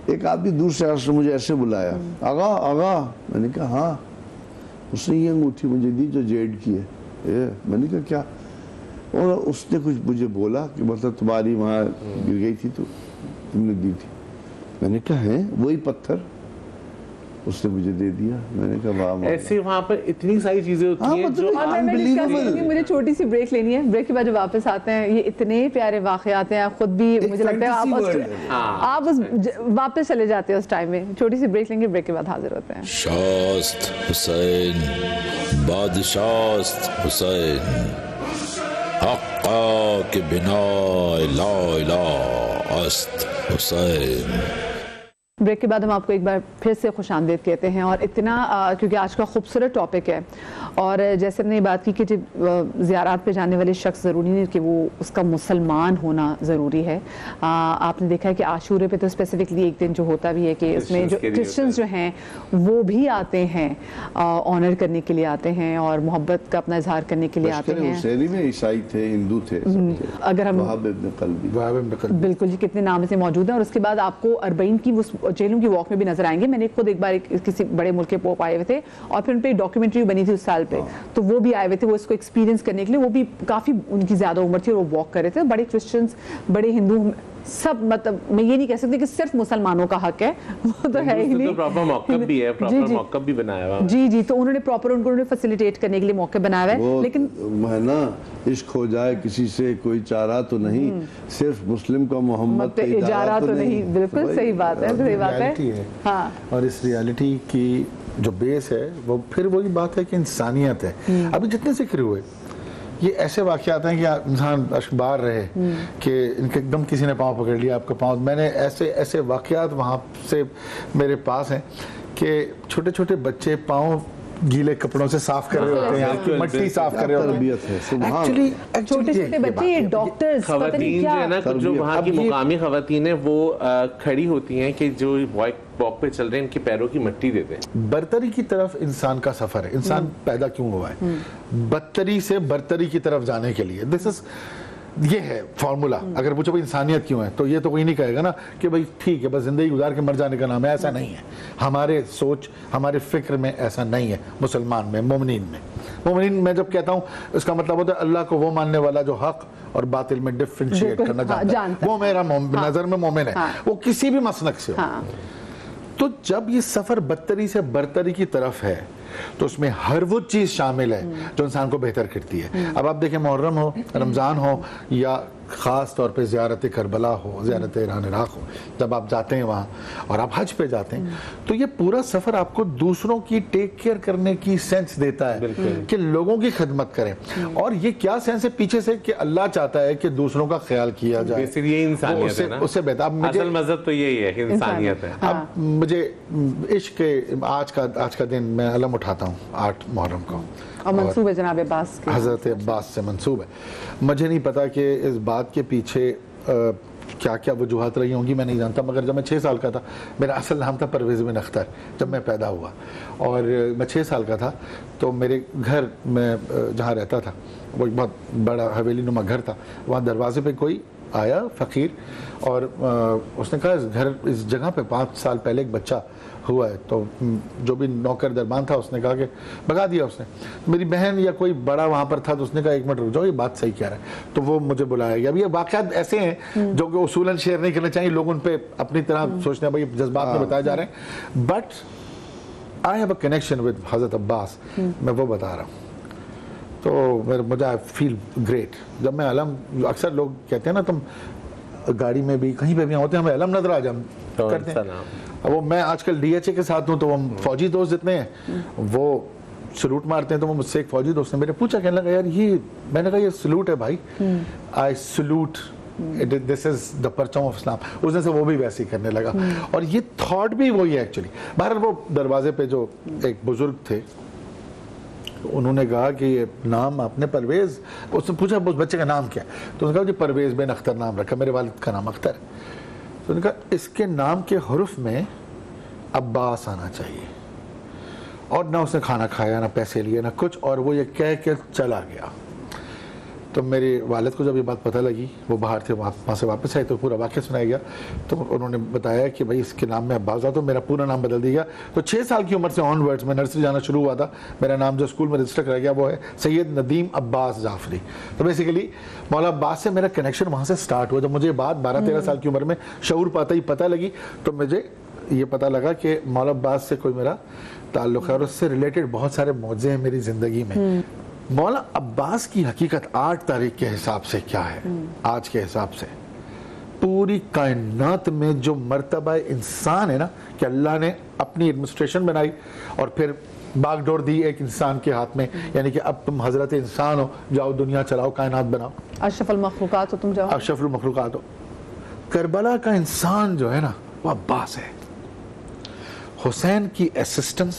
ایک آدمی دور سے مجھے ایسے بلایا, آغا. میں نے کہا ہاں. اس نے یہ انگوٹھی مجھے دی جو جیڈ کی ہے. میں نے کہا کیا؟ اور اس نے کچھ مجھے بولا کہ مطلب تمہاری وہاں گر گئی تھی تو تم نے دی تھی. میں نے کہا ہے وہی پتھر, اس نے مجھے دے دیا. میں نے کہا واہ. ایسے وہاں پر اتنی ساری چیزیں ہوتی ہیں جو مجھے چھوٹی سی بریک لینی ہے. بریک کے بعد جب واپس آتے ہیں یہ اتنے پیارے واقعات ہیں, خود بھی مجھے لگتا ہے آپ واپس چلے جاتے ہیں اس ٹائم میں. چھوٹی سی بریک لیں گے, بریک کے بعد حاضر ہوتے ہیں. شاست حسین بادشاست حسین حقا کے بنا لا الہ است حسین. بریک کے بعد ہم آپ کو ایک بار پھر سے خوش آمدید کہتے ہیں, اور اتنا کیونکہ آج کا خوبصورت ٹاپک ہے, اور جیسے ہم نے یہ بات کی کہ جب زیارات پہ جانے والے شخص ضروری نہیں کہ وہ اس کا مسلمان ہونا ضروری ہے. آپ نے دیکھا ہے کہ عاشورے پہ تو اسپیسیفکلی ایک دن جو ہوتا بھی ہے کہ اس میں جو کرسچنز جو ہیں وہ بھی آتے ہیں, آنر کرنے کے لیے آتے ہیں اور محبت کا اپنا اظہار کرنے کے لیے آتے ہیں. حسینی میں عیسائی تھے, ہندو تھے, اگر ہم وہاب ابن قلبی بالکل جی کتنے نام سے موجود ہیں. اور اس کے بعد آپ کو 40 کی جیلوں کی واک میں بھی نظر آئیں گے. میں نے خود ایک بار کسی بڑے ملک کے پوپ آئے ہوئے تھے اور پھر ان پہ ڈاکیومنٹری بنی تھی اس سال پہ, تو وہ بھی آئے ہوئے تھے وہ اس کو ایکسپیرینس کرنے کے لیے. وہ بھی کافی ان کی زیادہ عمر تھی اور وہ واک کر رہے تھے. بڑے کرسچنز, بڑے ہندو, سب, مطلب میں یہ نہیں کہہ سکتی کہ صرف مسلمانوں کا حق ہے, وہ تو ہے ہی نہیں. پراپر موقف بھی ہے, پراپر موقف بھی بنایا ہوا. جی جی, تو انہوں نے پراپر ان کو فیسیلیٹیٹ کرنے کے لیے موقع بنایا ہوا ہے. لیکن ہے نا, عشق ہو جائے کسی سے کوئی چارہ تو نہیں, صرف مسلم کا محمد پہ اجارہ تو نہیں. بالکل صحیح بات ہے, صحیح بات ہے. ہاں, اور اس ریالٹی کی جو بیس ہے وہ پھر وہی بات ہے کہ انسانیت ہے. ابھی جتنے ذکر ہوئے یہ ایسے واقعات ہیں کہ انسان اشکبار رہے کہ ان کے ایک دم کسی نے پاؤں پکڑ لیا آپ کا پاؤں. میں نے ایسے واقعات وہاں سے میرے پاس ہیں کہ چھوٹے چھوٹے بچے پاؤں گیلے کپڑوں سے صاف کر رہے ہوتے ہیں, مٹی صاف کر رہے ہوتے ہیں. چھوٹے چھوٹے بچے, ڈاکٹرز, خواتین جو ہے نا, جو وہاں کی مقامی خواتین ہیں وہ کھڑی ہوتی ہیں کہ جو واک پہ چل رہے ہیں ان کے پیروں کی مٹی دے دیں. برتری کی طرف انسان کا سفر ہے. انسان پیدا کیوں ہوا ہے؟ بدتری سے برتری کی طرف جانے کے لیے. یہ ہے فارمولا. اگر پوچھو بھائی انسانیت کیوں ہے, تو یہ تو کوئی نہیں کہے گا نا کہ بھائی ٹھیک ہے بس زندگی گزار کے مر جانے کا نام ہے. ایسا نہیں ہے. ہمارے سوچ, ہمارے فکر میں ایسا نہیں ہے. مسلمان میں, مومنین میں جب کہتا ہوں اس کا مطلب ہوتا ہے اللہ کو وہ ماننے والا جو حق اور باطل میں ڈفرینشیٹ کرنا جانتا ہے. وہ میرا نظر میں مومن ہے, وہ کسی بھی مسلک سے ہو. تو جب یہ سفر بدتری سے برتری کی طرف ہے تو اس میں ہر وہ چیز شامل ہے جو انسان کو بہتر کرتی ہے. اب آپ دیکھیں محرم ہو, رمضان ہو, یا خاص طور پہ زیارت کربلا ہو, زیارت ایران عراق ہو, جب آپ جاتے ہیں وہاں اور آپ حج پہ جاتے ہیں تو یہ پورا سفر آپ کو دوسروں کی ٹیک کیئر کرنے کی سینس دیتا ہے کہ لوگوں کی خدمت کریں. اور یہ کیا سینس ہے پیچھے سے کہ اللہ چاہتا ہے کہ دوسروں کا خیال کیا جائے. یہ انسانیت ہے نا, اس سے بہتر. اصل مذہب تو یہی ہے, انسانیت ہے. اب مجھے عشق کے آج کا دن میں علم اٹھاتا ہوں 8 محرم کو, اور منصوب ہے جناب عباس کے, حضرت عباس سے منصوب ہے. مجھے نہیں پتا کہ اس بات کے پیچھے کیا کیا وجوہات رہی ہوں گی, میں نہیں جانتا. مگر جب میں 6 سال کا تھا, میرا اصل نام تھا پرویز بن اختر جب میں پیدا ہوا, اور میں 6 سال کا تھا تو میرے گھر میں جہاں رہتا تھا وہ ایک بہت بڑا حویلی نما گھر تھا. وہاں دروازے پہ کوئی آیا فقیر, اور اس نے کہا اس جگہ پہ 5 سال پہلے ایک بچہ ہوا ہے. تو جو بھی نوکر دربان تھا اس نے کہا کہ بھگا دیا اس نے. میری بہن یا کوئی بڑا وہاں پر تھا تو اس نے کہا 1 منٹ رک جاؤ, یہ بات صحیح کہہ رہا ہے. تو وہ مجھے بلایا گیا. اب یہ واقعات ایسے ہیں جو کہ اصولاً شیئر نہیں کرنے چاہیے, لوگ ان پہ اپنی طرح سوچتے ہیں بھائی جذبات میں بتائے جا رہے ہیں. But I have a connection with حضرت عباس, میں وہ بتا رہا ہوں. تو مجھے آئی فیل گریٹ. جب میں علم, اکثر لوگ کہتے ہیں نا تم گاڑی میں بھی کہیں پہ بھی ہوتے ہیں ہمیں علم نظر آ جائے, ہم کرتے ہیں. وہ میں آج کل ڈی ایچ اے کے ساتھ ہوں تو وہ فوجی دوست جتنے ہیں وہ سلوٹ مارتے ہیں. تو وہ مجھ سے ایک فوجی دوست نے میرے پوچھا, کہنے لگا یار یہ, میں نے کہا یہ سلوٹ ہے بھائی, آئی سلوٹ, دس از دا پرچم آف اسلام. اس دن سے وہ بھی ویسے ہی کرنے لگا. اور یہ تھاٹ بھی وہی ہے ایکچولی. بہرحال وہ دروازے پہ جو ایک بزرگ تھے انہوں نے کہا کہ یہ نام آپ نے پرویز, اس نے پوچھا اس بچے کا نام کیا, تو انہوں نے کہا جی پرویز بن اختر نام رکھا, میرے والد کا نام اختر. تو انہوں نے کہا اس کے نام کے حرف میں عباس آنا چاہیے. اور نہ اس نے کھانا کھایا, نہ پیسے لیے, نہ کچھ, اور وہ یہ کہہ کے چلا گیا. تو میرے والد کو جب یہ بات پتہ لگی, وہ باہر تھے, وہاں سے واپس آئے تو پورا واقعہ سنایا گیا. تو انہوں نے بتایا کہ بھائی اس کے نام میں عباس تھا, تو میرا پورا نام بدل دیا. تو 6 سال کی عمر سے آن ورڈز میں نرسری جانا شروع ہوا تھا. میرا نام جو اسکول میں رجسٹر کرا گیا وہ ہے سید ندیم عباس جعفری. تو بیسیکلی مولا عباس سے میرا کنیکشن وہاں سے سٹارٹ ہوا. جب مجھے بات 12-13 سال کی عمر میں شعور پتہ لگی, تو مجھے یہ پتہ لگا کہ مولا عباس سے کوئی میرا تعلق ہے, اور اس سے ریلیٹڈ بہت سارے معجزے ہیں میری زندگی میں. مولا عباس کی حقیقت 8 تاریخ کے حساب سے کیا ہے؟ آج کے حساب سے پوری کائنات میں جو مرتبہ انسان ہے نا, کہ اللہ نے اپنی ایڈمنسٹریشن بنائی اور پھر باغ ڈور دی ایک انسان کے ہاتھ میں, یعنی کہ اب تم حضرت انسان ہو, جاؤ دنیا چلاؤ, کائنات بناؤ, اشرف المخلوقات ہو تم, جاؤ اشرف المخلوقات ہو. کربلا کا انسان جو ہے نا وہ عباس ہے. حسین کی اسسٹنس,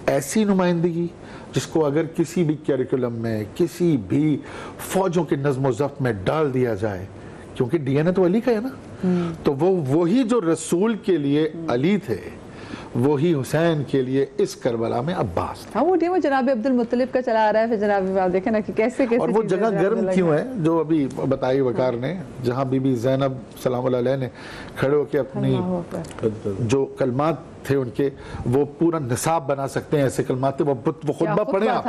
ایسی نمائندگی جس کو اگر کسی بھی کیریکولم میں, کسی بھی فوجوں کے نظم و ضبط میں ڈال دیا جائے, کیونکہ ڈی این اے تو علی کا ہے نا, تو وہی جو رسول کے لیے علی تھے, وہی حسین کے لیے اس کربلا میں عباس تھا. وہ جناب عبد المطلب کا چلا آ رہا ہے, پھر جناب دیکھیں نا کہ کیسے اور وہ جگہ گرم کیوں ہے جو ابھی بتائی وقار نے, جہاں بی بی زینب سلام اللہ علیہ نے کھڑے ہو کے اپنی جو کلمات تھے ان کے, وہ پورا نصاب بنا سکتے ہیں ایسے کلمات تھے, وہ خطبہ پڑھیں آپ.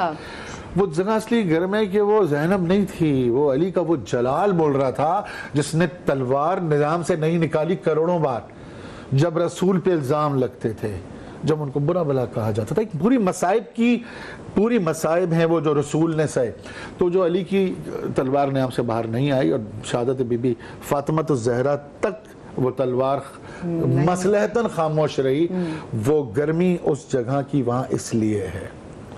وہ جگہ اصلی گرم ہے کہ وہ زینب نہیں تھی, وہ علی کا وہ جلال بول رہا تھا جس نے تلوار نظام سے نہیں نکالی کروڑوں بار, جب رسول پہ الزام لگتے تھے, جب ان کو برا بلا کہا جاتا تھا. ایک پوری مصائب ہیں وہ جو رسول نے سہے. تو جو علی کی تلوار نظام سے باہر نہیں آئی, اور شہادت بی بی فاطمہ الزہرا تک وہ تلوار مصلحتاً خاموش رہی, وہ گرمی اس جگہ کی وہاں اس لیے ہے,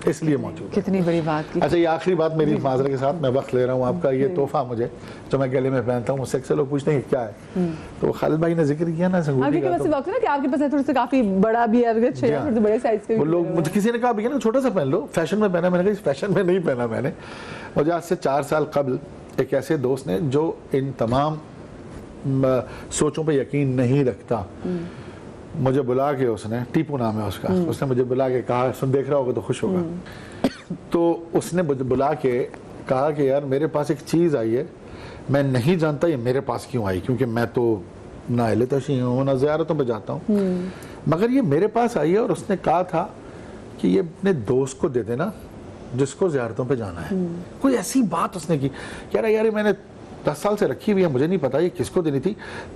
اس لیے موجود. کتنی بڑی بات کی. اچھا, یہ آخری بات میری معذرت کے ساتھ, میں وقت لے رہا ہوں آپ کا, یہ تحفہ مجھے جو میں گلے میں پہنتا ہوں, مجھ سے اکثر لوگ پوچھتے ہیں کیا ہے, تو خالد بھائی نے ذکر کیا نا سنگوٹی کا, وقت نا کہ آپ کے پاس تھوڑا سا کافی بڑا بھی ہے, تھوڑے سے بڑے سائز کے, وہ لوگ مجھے کسی نے کہا بھی نا چھوٹا سا پہن لو, فیشن میں پہنا. میں نے کہا اس فیشن میں نہیں پہنا میں نے. مجھے آج سے 4 سال قبل ایک ایسے دوست نے جو ان تمام سوچوں پہ یقین نہیں رکھتا, مجھے بلا کے, اس نے ٹیپو نام ہے اس کا, اس نے مجھے بلا کے کہا, سن دیکھ رہا ہوگا تو خوش ہوگا, تو اس نے مجھے بلا کے کہا کہ یار میرے پاس ایک چیز آئی ہے, میں نہیں جانتا یہ میرے پاس کیوں آئی, کیونکہ میں تو نہ اہل تشیع ہوں نہ زیارتوں پہ جاتا ہوں, مگر یہ میرے پاس آئی ہے. اور اس نے کہا تھا کہ یہ اپنے دوست کو دے دینا جس کو زیارتوں پہ جانا ہے. کوئی ایسی بات اس نے کی, کہہ رہا یار میں نے 10 سال سے رکھی ہوئی ہے, مجھے نہیں پتا یہ کس کو دینی تھی.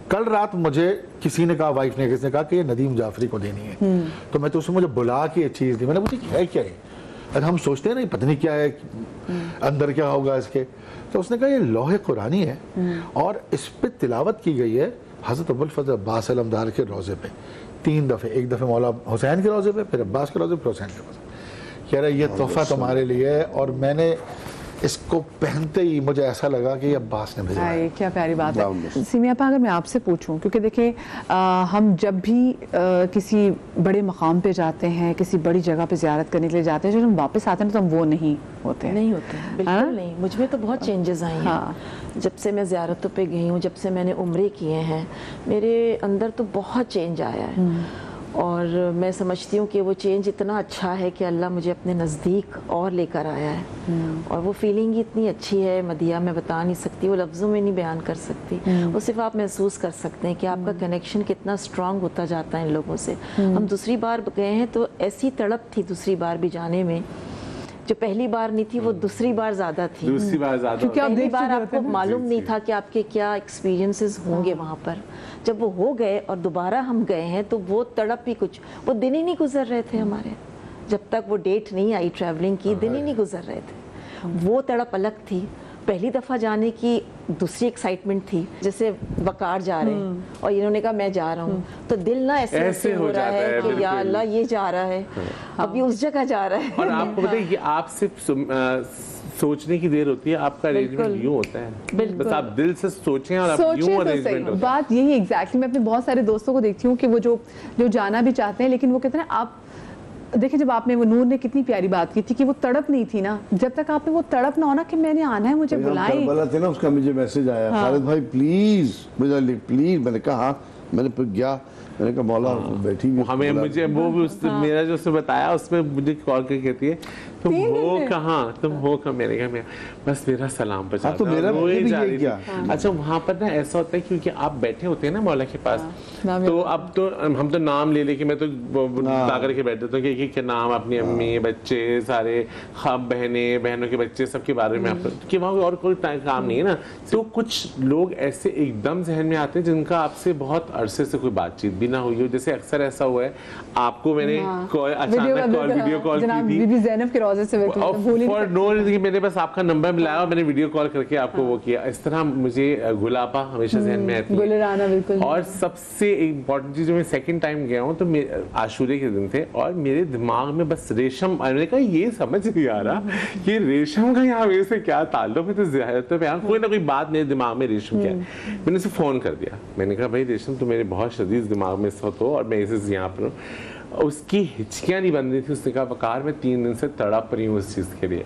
کل رات مجھے کسی نے کہا, وائف نے, کس نے کہا کہ یہ ندیم جعفری کو دینی ہے. تو میں تو اس نے مجھے بلا کے یہ چیز دی. میں نے پوچھی ہے کیا ہے, ہم سوچتے ہیں نہیں پتہ نہیں کیا ہے اندر کیا ہوگا اس کے. تو اس نے کہا یہ لوح قرآنی ہے, اور اس پہ تلاوت کی گئی ہے حضرت ابوالفضل عباس علمدار کے روضے پہ 3 دفعے, ایک دفعہ مولا حسین کے روضے پہ, پھر عباس کے روضے پہ, پھر حسین کے روضے پہ. کہہ رہا یہ تحفہ تمہارے لیے ہے, اور میں نے اس کو پہنتے ہی مجھے ایسا لگا کہ یہ عباس نے بھیجا ہے. کیا پیاری بات ہے. سیمی آپا, اگر میں آپ سے پوچھوں, کیونکہ دیکھیں ہم جب بھی کسی بڑے مقام پہ جاتے ہیں, کسی بڑی جگہ پہ زیارت کرنے کے لیے جاتے ہیں, جو ہم واپس آتے ہیں تو ہم وہ نہیں ہوتے ہیں. بالکل نہیں. مجھ میں تو بہت چینجز آئے ہیں جب سے میں زیارتوں پہ گئی ہوں, جب سے میں نے عمرے کیے ہیں, میرے اندر تو بہت چینج آیا ہے. اور میں سمجھتی ہوں کہ وہ چینج اتنا اچھا ہے کہ اللہ مجھے اپنے نزدیک اور لے کر آیا ہے, اور وہ فیلنگ ہی اتنی اچھی ہے مدیہ, میں بتا نہیں سکتی, وہ لفظوں میں نہیں بیان کر سکتی. وہ صرف آپ محسوس کر سکتے ہیں کہ آپ کا کنیکشن کتنا سٹرونگ ہوتا جاتا ہے ان لوگوں سے. ہم دوسری بار گئے ہیں تو ایسی تڑپ تھی دوسری بار بھی جانے میں, جو پہلی بار نہیں تھی وہ دوسری بار زیادہ تھی. دوسری بار زیادہ, کیونکہ پہلی بار آپ کو معلوم نہیں تھا کہ آپ کے کیا ایکسپیرینسز ہوں گے وہاں پر. جب وہ ہو گئے اور دوبارہ ہم گئے ہیں تو وہ تڑپ ہی کچھ, وہ دن ہی نہیں گزر رہے تھے ہمارے, جب تک وہ ڈیٹ نہیں آئی ٹریولنگ کی, دن ہی نہیں گزر رہے تھے. وہ تڑپ الگ تھی. پہلی دفعہ جانے کی دوسری ایکسائٹمنٹ تھی, جیسے وقار جا رہے ہیں اور انہوں نے کہا میں جا رہا ہوں, تو دل نہ ایسے ہو رہا ہے کہ یا اللہ یہ جا رہا ہے, اب یہ اس جگہ جا رہا ہے. اور آپ کو پتہ ہے یہ آپ صرف سوچنے کی دیر ہوتی ہے, آپ کا ارینجمنٹ یوں ہوتا ہے, بس آپ دل سے سوچیں اور آپ یوں ارینجمنٹ ہوتا ہے. بات یہی ایگزیکٹلی, میں اپنے بہت سارے دوستوں کو دیکھتی ہوں کہ وہ جو جانا بھی چاہتے ہیں, لیکن وہ کہتے ہیں آپ دیکھیں, جب آپ نے, وہ نور نے کتنی پیاری بات کی تھی کہ وہ تڑپ نہیں تھی نا, جب تک آپ نے وہ تڑپ نہ ہونا کہ میں نے آنا ہے, مجھے بلائیں. کربلا تھے نا, اس کا مجھے میسج آیا, خالد بھائی پلیز مجھے پلیز. میں نے کہا ہاں, میں نے پھر گیا, میں نے کہا مولا بیٹھی ہمیں, مجھے وہ میرا جو اس نے بتایا اس میں مجھے کال کر کہتی ہے تم ہو کہاں، تم ہو کہاں؟ میں نے کہا بس میرا سلام پہنچا تو میرا بھی یہ کیا. اچھا وہاں پر نا ایسا ہوتا ہے کیونکہ آپ بیٹھے ہوتے ہیں نا مولا کے پاس، تو اب تو ہم تو نام لے لے کے میں تو لا کر کے بیٹھ دیتا ہوں کہ نام اپنی امی بچے سارے بہنیں بہنوں کے بچے سب کے بارے میں آپ کہ وہاں اور کوئی کام نہیں ہے نا. تو کچھ لوگ ایسے ایک دم ذہن میں آتے ہیں جن کا آپ سے بہت عرصے سے کوئی بات چیت بھی نہ ہوئی ہو. جیسے اکثر ایسا ہوا ہے آپ کو میں نے اچانک ویڈیو کال کی تھی زینب کے روزے سے فار نو ریزن، میں نے بس آپ کا نمبر ملایا اور میں نے ویڈیو کال کر کے آپ کو وہ کیا. اس طرح مجھے گلابا ہمیشہ ذہن میں آتی ہے. اور سب سے امپورٹنٹ چیز جو میں سیکنڈ ٹائم گیا ہوں تو عاشورے کے دن تھے اور میرے دماغ میں بس ریشم، میں نے کہا یہ سمجھ نہیں آ رہا کہ ریشم کا یہاں میرے سے کیا تعلق ہے. تو زیادہ کوئی نہ کوئی بات میرے دماغ میں ریشم کیا ہے. میں نے اسے فون کر دیا، میں نے کہا بھائی ریشم تو میرے بہت شدید دماغ میں اس وقت ہو اور میں اسے یہاں پر ہوں. اس کی ہچکیاں نہیں بن رہی تھی. اس نے کہا وقار میں 3 دن سے تڑپ رہی ہوں اس چیز کے لیے.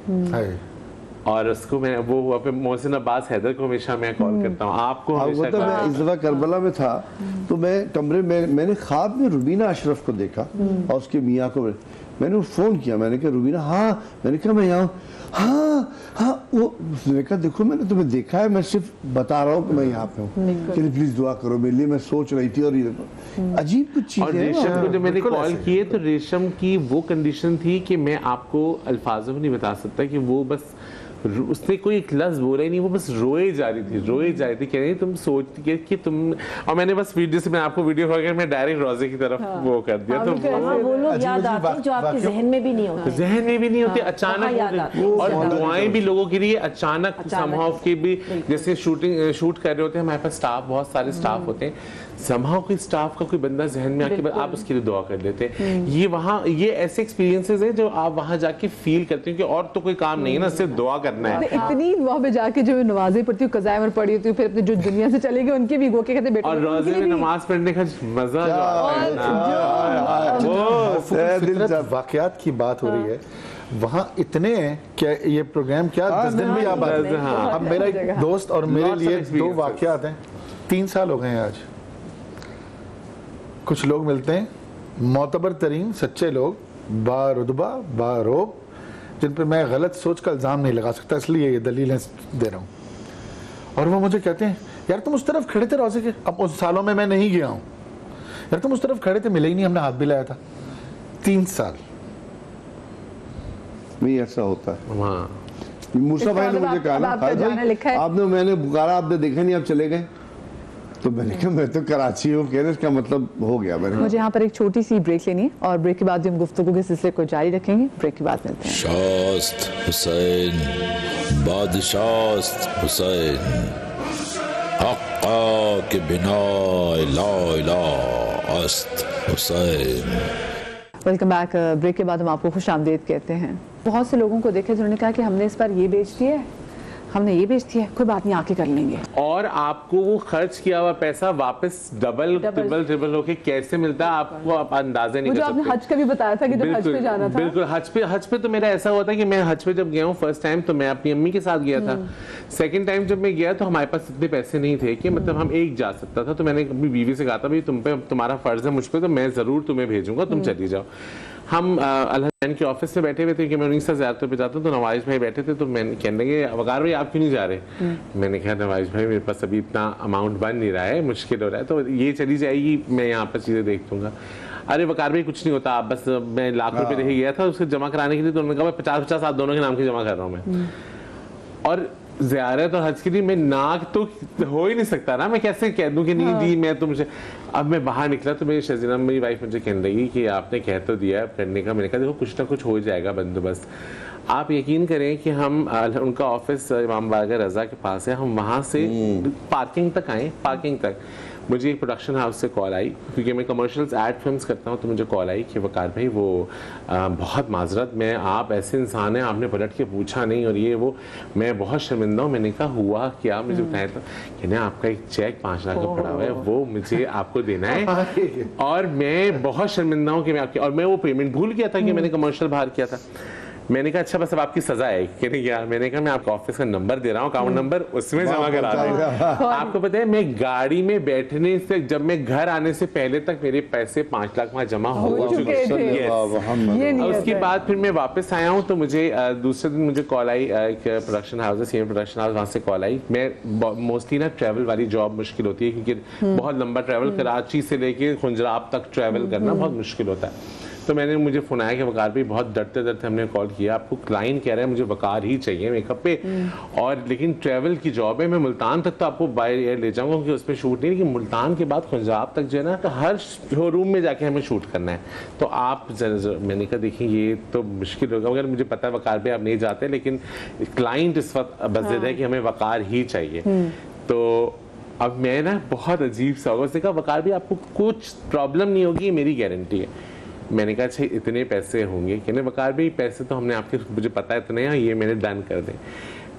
اور اس کو میں وہ ہوا پہ محسن عباس حیدر کو ہمیشہ میں کال کرتا ہوں، آپ کو ہمیشہ. میں اس دفعہ کربلا میں تھا تو میں کمرے میں نے خواب میں روبینہ اشرف کو دیکھا اور اس کے میاں کو. میں نے فون کیا، میں نے کہا روبینہ ہاں، میں نے کہا میں یہاں ہاں ہاں. وہ اس نے کہا دیکھو میں نے تمہیں دیکھا ہے، میں صرف بتا رہا ہوں کہ میں یہاں پہ ہوں، کہ پلیز دعا کرو میرے لیے. میں سوچ رہی تھی اور یہ عجیب کچھ چیز ہے. اور ریشم کو جب میں نے کال کیے تو ریشم کی وہ کنڈیشن تھی کہ میں آپ کو الفاظوں میں نہیں بتا سکتا کہ وہ بس اس نے کوئی ایک لفظ بولا ہی نہیں، وہ بس روئے جا رہی تھی کہہ رہی تم سوچتی کہ تم. اور میں نے بس ویڈیو سے میں آپ کو ویڈیو کال کر میں ڈائریکٹ روزے کی طرف وہ کر دیا. تو وہ لوگ یاد آتے ہیں جو آپ کے ذہن میں بھی نہیں ہوتے اچانک. اور دعائیں بھی لوگوں کے لیے اچانک سمہاؤ کی بھی، جیسے شوٹ کر رہے ہوتے ہیں ہمارے پاس اسٹاف بہت سارے اسٹاف ہوتے ہیں، سمہاؤ کوئی اسٹاف کا کوئی بندہ ذہن میں آ کے آپ اس کے لیے دعا کر لیتے ہیں. یہ وہاں یہ ایسے ایکسپیرینسز ہیں جو آپ وہاں جا کے فیل کرتے ہیں کہ اور تو کوئی کام نہیں ہے نا، صرف دعا کرنا ہے. اتنی وہاں پہ جا کے جو نمازیں پڑھتی ہوں قضائے عمر پڑھی ہوتی ہوں، پھر اپنے جو دنیا سے چلے گئے ان کے بھی گو کے کہتے بیٹا. اور روزے میں نماز پڑھنے کا مزہ واقعات کی بات ہو رہی ہے وہاں اتنے ہیں کہ یہ پروگرام کیا 10 دن بھی آپ آتے ہیں. اب میرا ایک دوست اور میرے لیے 2 واقعات ہیں. 3 سال ہو گئے ہیں آج. کچھ لوگ ملتے ہیں معتبر ترین سچے لوگ، با رتبہ با روب، جن پہ میں غلط سوچ کا الزام نہیں لگا سکتا، اس لیے یہ دلیلیں دے رہا ہوں. اور وہ مجھے کہتے ہیں یار تم اس طرف کھڑے تھے روزے کے، اب اس سالوں میں نہیں گیا ہوں، یار تم اس طرف کھڑے تھے، ملے ہی نہیں، ہم نے ہاتھ بھی لایا تھا. 3 سال نہیں ایسا ہوتا ہے. موسیٰ بھائی نے مجھے کہا نا آپ نے، میں نے پکارا آپ نے دیکھا نہیں، آپ چلے گئے. تو میں نے کہا میں تو کراچی ہوں، کہنے اس کا مطلب ہو گیا. مجھے یہاں پر ایک چھوٹی سی بریک لینی ہے اور بریک کے بعد ہم گفتگو کے سلسلے کو جاری رکھیں گے. بریک کے بعد ملتے ہیں. شاست حسین بادشاست حسین حقا کے بنا لا الہ است حسین. Welcome back. بریک کے بعد ہم آپ کو خوش آمدید کہتے ہیں. بہت سے لوگوں کو دیکھا جنہوں نے کہا کہ ہم نے اس پر یہ بیچ دیا ہے، ہم نے یہ بیچ دیا ہے، کوئی بات نہیں آ کے کر لیں گے. اور آپ کو وہ خرچ کیا ہوا پیسہ واپس ڈبل ٹربل ہو کے کیسے ملتا ہے آپ کو آپ اندازہ نہیں کر سکتے. مجھے آپ نے حج کا بھی بتایا تھا کہ جب حج پہ جانا تھا. بالکل حج پہ تو میرا ایسا ہوا تھا کہ میں حج پہ جب گیا ہوں فرسٹ ٹائم تو میں اپنی امی کے ساتھ گیا تھا. سیکنڈ ٹائم جب میں گیا تو ہمارے پاس اتنے پیسے نہیں تھے کہ مطلب ہم ایک جا سکتا تھا. تو میں نے اپنی بیوی سے کہا تھا بھائی تم پہ تمہارا فرض ہے مجھ پہ، تو میں ضرور تمہیں بھیجوں گا، تم چلی جاؤ. ہم الحسین کے آفس میں بیٹھے ہوئے تھے کہ میں انہیں سے زیارتوں پہ جاتا ہوں. تو نواز بھائی بیٹھے تھے تو میں کہنے لگے وقار بھائی آپ کیوں نہیں جا رہے؟ میں نے کہا نواز بھائی میرے پاس ابھی اتنا اماؤنٹ بن نہیں رہا ہے، مشکل ہو رہا ہے، تو یہ چلی جائے گی، میں یہاں پر چیزیں دیکھ دوں گا. ارے وقار بھائی کچھ نہیں ہوتا، آپ بس میں لاکھ روپے لے کے گیا تھا اس کو جمع کرانے کے لیے، تو انہوں نے کہا 50 آپ دونوں کے نام کی جمع کر رہا ہوں میں. اور زیارت اور حج کے لیے میں ناک تو ہو ہی نہیں سکتا نا، میں کیسے کہہ دوں کہ نہیں دی میں تم سے. اب میں باہر نکلا تو میری شزینہ میری وائف مجھے کہنے لگی کہ آپ نے کہہ تو دیا کرنے کا. میں نے کہا دیکھو کچھ نہ کچھ ہو جائے گا بندوبست. آپ یقین کریں کہ ہم ان کا آفس امام بارگاہ رضا کے پاس ہے، ہم وہاں سے پارکنگ تک آئے. پارکنگ تک مجھے ایک پروڈکشن ہاؤس سے کال آئی، کیونکہ میں کمرشلز ایڈ فلمس کرتا ہوں، تو مجھے کال آئی کہ وقار بھائی وہ بہت معذرت، میں آپ ایسے انسان ہیں، آپ نے پلٹ کے پوچھا نہیں اور یہ وہ، میں بہت شرمندہ ہوں. میں نے کہا ہوا کیا؟ مجھے بتایا تھا کہ آپ کا ایک چیک 5 لاکھ کا پڑا ہوا ہے، وہ مجھے آپ کو دینا ہے اور میں بہت شرمندہ ہوں کہ میں آپ کی، اور میں وہ پیمنٹ بھول گیا تھا کہ میں نے کمرشل باہر کیا تھا. میں نے کہا اچھا بس اب آپ کی سزا ہے کہ نہیں یار. میں نے کہا میں آپ کو آفس کا نمبر دے رہا ہوں, اکاؤنٹ نمبر, اس میں جمع کرا دیں. آپ کو پتہ ہے میں گاڑی میں بیٹھنے سے جب میں گھر آنے سے پہلے تک میرے پیسے 5 لاکھ وہاں جمع ہو چکے تھے. اور اس کے بعد پھر میں واپس آیا ہوں تو مجھے دوسرے دن مجھے کال آئی, ایک پروڈکشن ہاؤس ہے سینئر پروڈکشن ہاؤس, وہاں سے کال آئی. میں موسٹلی نا ٹریول والی جاب مشکل ہوتی ہے کیونکہ بہت لمبا ٹریول, کراچی سے لے کے خنجراب تک ٹریول کرنا بہت مشکل ہوتا ہے. تو میں نے مجھے فون آیا کہ وقار بھائی بہت ڈرتے ڈرتے ہم نے کال کیا, آپ کو کلائنٹ کہہ رہے ہیں مجھے وقار ہی چاہیے میک اپ پہ, اور لیکن ٹریول کی جاب ہے, میں ملتان تک تو آپ کو بائی ایئر لے جاؤں گا کیونکہ اس پہ شوٹ نہیں, لیکن ملتان کے بعد خنجاب تک جو ہے نا کہ ہر شو روم میں جا کے ہمیں شوٹ کرنا ہے. تو آپ میں نے کہا دیکھیں یہ تو مشکل ہوگا, مگر مجھے پتا ہے وقار بھائی آپ نہیں جاتے, لیکن کلائنٹ اس وقت بزد ہے کہ ہمیں وقار ہی چاہیے. تو اب میں نا بہت عجیب سا ہوگا, اس نے کہا وقار بھی آپ کو کچھ پرابلم نہیں ہوگی, یہ میری گارنٹی ہے. میں نے کہا اچھا اتنے پیسے ہوں گے, کہنے وقار بھی پیسے تو ہم نے آپ کے مجھے پتا ہے اتنے ہیں, یہ میں نے ڈن کر دیں.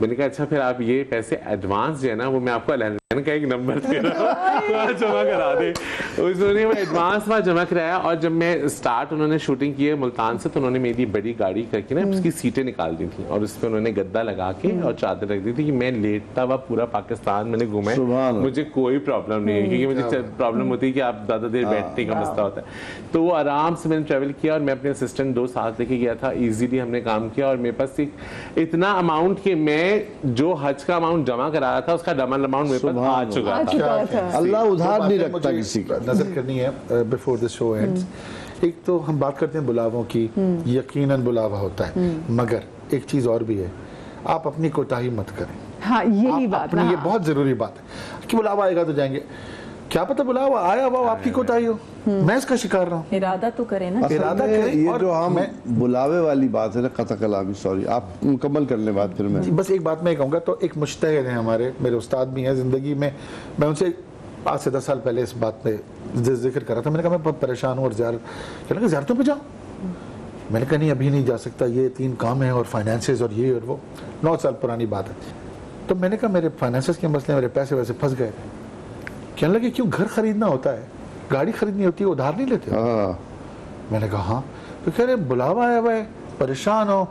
میں نے کہا اچھا پھر آپ یہ پیسے ایڈوانس جو ہے نا وہ میں آپ کو لینڈ کا ایک نمبر دے رہا ہوں جمع کرا دیں. انہوں نے ایڈوانس وہاں جمع کرایا, اور جب میں اسٹارٹ انہوں نے شوٹنگ کی ہے ملتان سے, تو انہوں نے میری بڑی گاڑی کر کے نا اس کی سیٹیں نکال دی تھیں, اور اس پہ انہوں نے گدا لگا کے اور چادر رکھ دی تھی کہ میں لیٹتا ہوا پورا پاکستان میں نے گھوما ہے, مجھے کوئی پرابلم نہیں ہے, کیونکہ مجھے پرابلم ہوتی ہے کہ آپ زیادہ دیر بیٹھنے کا مسئلہ ہوتا ہے. تو وہ آرام سے میں نے ٹریول کیا, اور میں اپنے اسسٹنٹ 2 ساتھ لے کے گیا تھا, ایزیلی ہم نے کام کیا, اور میرے پاس اتنا اماؤنٹ کہ میں جو حج کا اماؤنٹ جمع کرا رہا تھا اس کا ڈبل اماؤنٹ میرے پاس آ چکا تھا. اللہ ادھار نہیں رکھتا کسی کا. نظر کرنی ہے بیفور دس شو اینڈز. ایک تو ہم بات کرتے ہیں بلاووں کی, یقیناً بلاوا ہوتا ہے, مگر ایک چیز اور بھی ہے, آپ اپنی کوتاہی مت کریں. ہاں یہی بات ہے, یہ بہت ضروری بات ہے کہ بلاوا آئے گا تو جائیں گے, کیا پتہ بلاوا آیا ہوا آپ کی کوتاہی ہو, میں اس کا شکار رہا ہوں. ارادہ تو کریں نا, ارادہ کریں. یہ جو ہم بلاوے والی بات ہے نا, قطع کلامی, سوری آپ مکمل کر لیں بات. پھر میں بس ایک بات میں کہوں گا, تو ایک مجتہد ہیں ہمارے, میرے استاد بھی ہیں زندگی میں, میں ان سے آج سے 10 سال پہلے اس بات پہ ذکر کر رہا تھا. میں نے کہا میں بہت پریشان ہوں اور کہنے لگا زیارتوں پہ جاؤں. میں نے کہا نہیں ابھی نہیں جا سکتا, یہ 3 کام ہیں اور فائنینسز اور یہ اور وہ. 9 سال پرانی بات ہے. تو میں نے کہا میرے فائنینسز کے مسئلے, میرے پیسے ویسے پھنس گئے. کہنے لگے کیوں, گھر خریدنا ہوتا ہے, گاڑی خریدنی ہوتی ہے, ادھار نہیں لیتے. میں نے کہا ہاں. تو کہہ رہے بلاوا آیا ہوا ہے, پریشان ہو,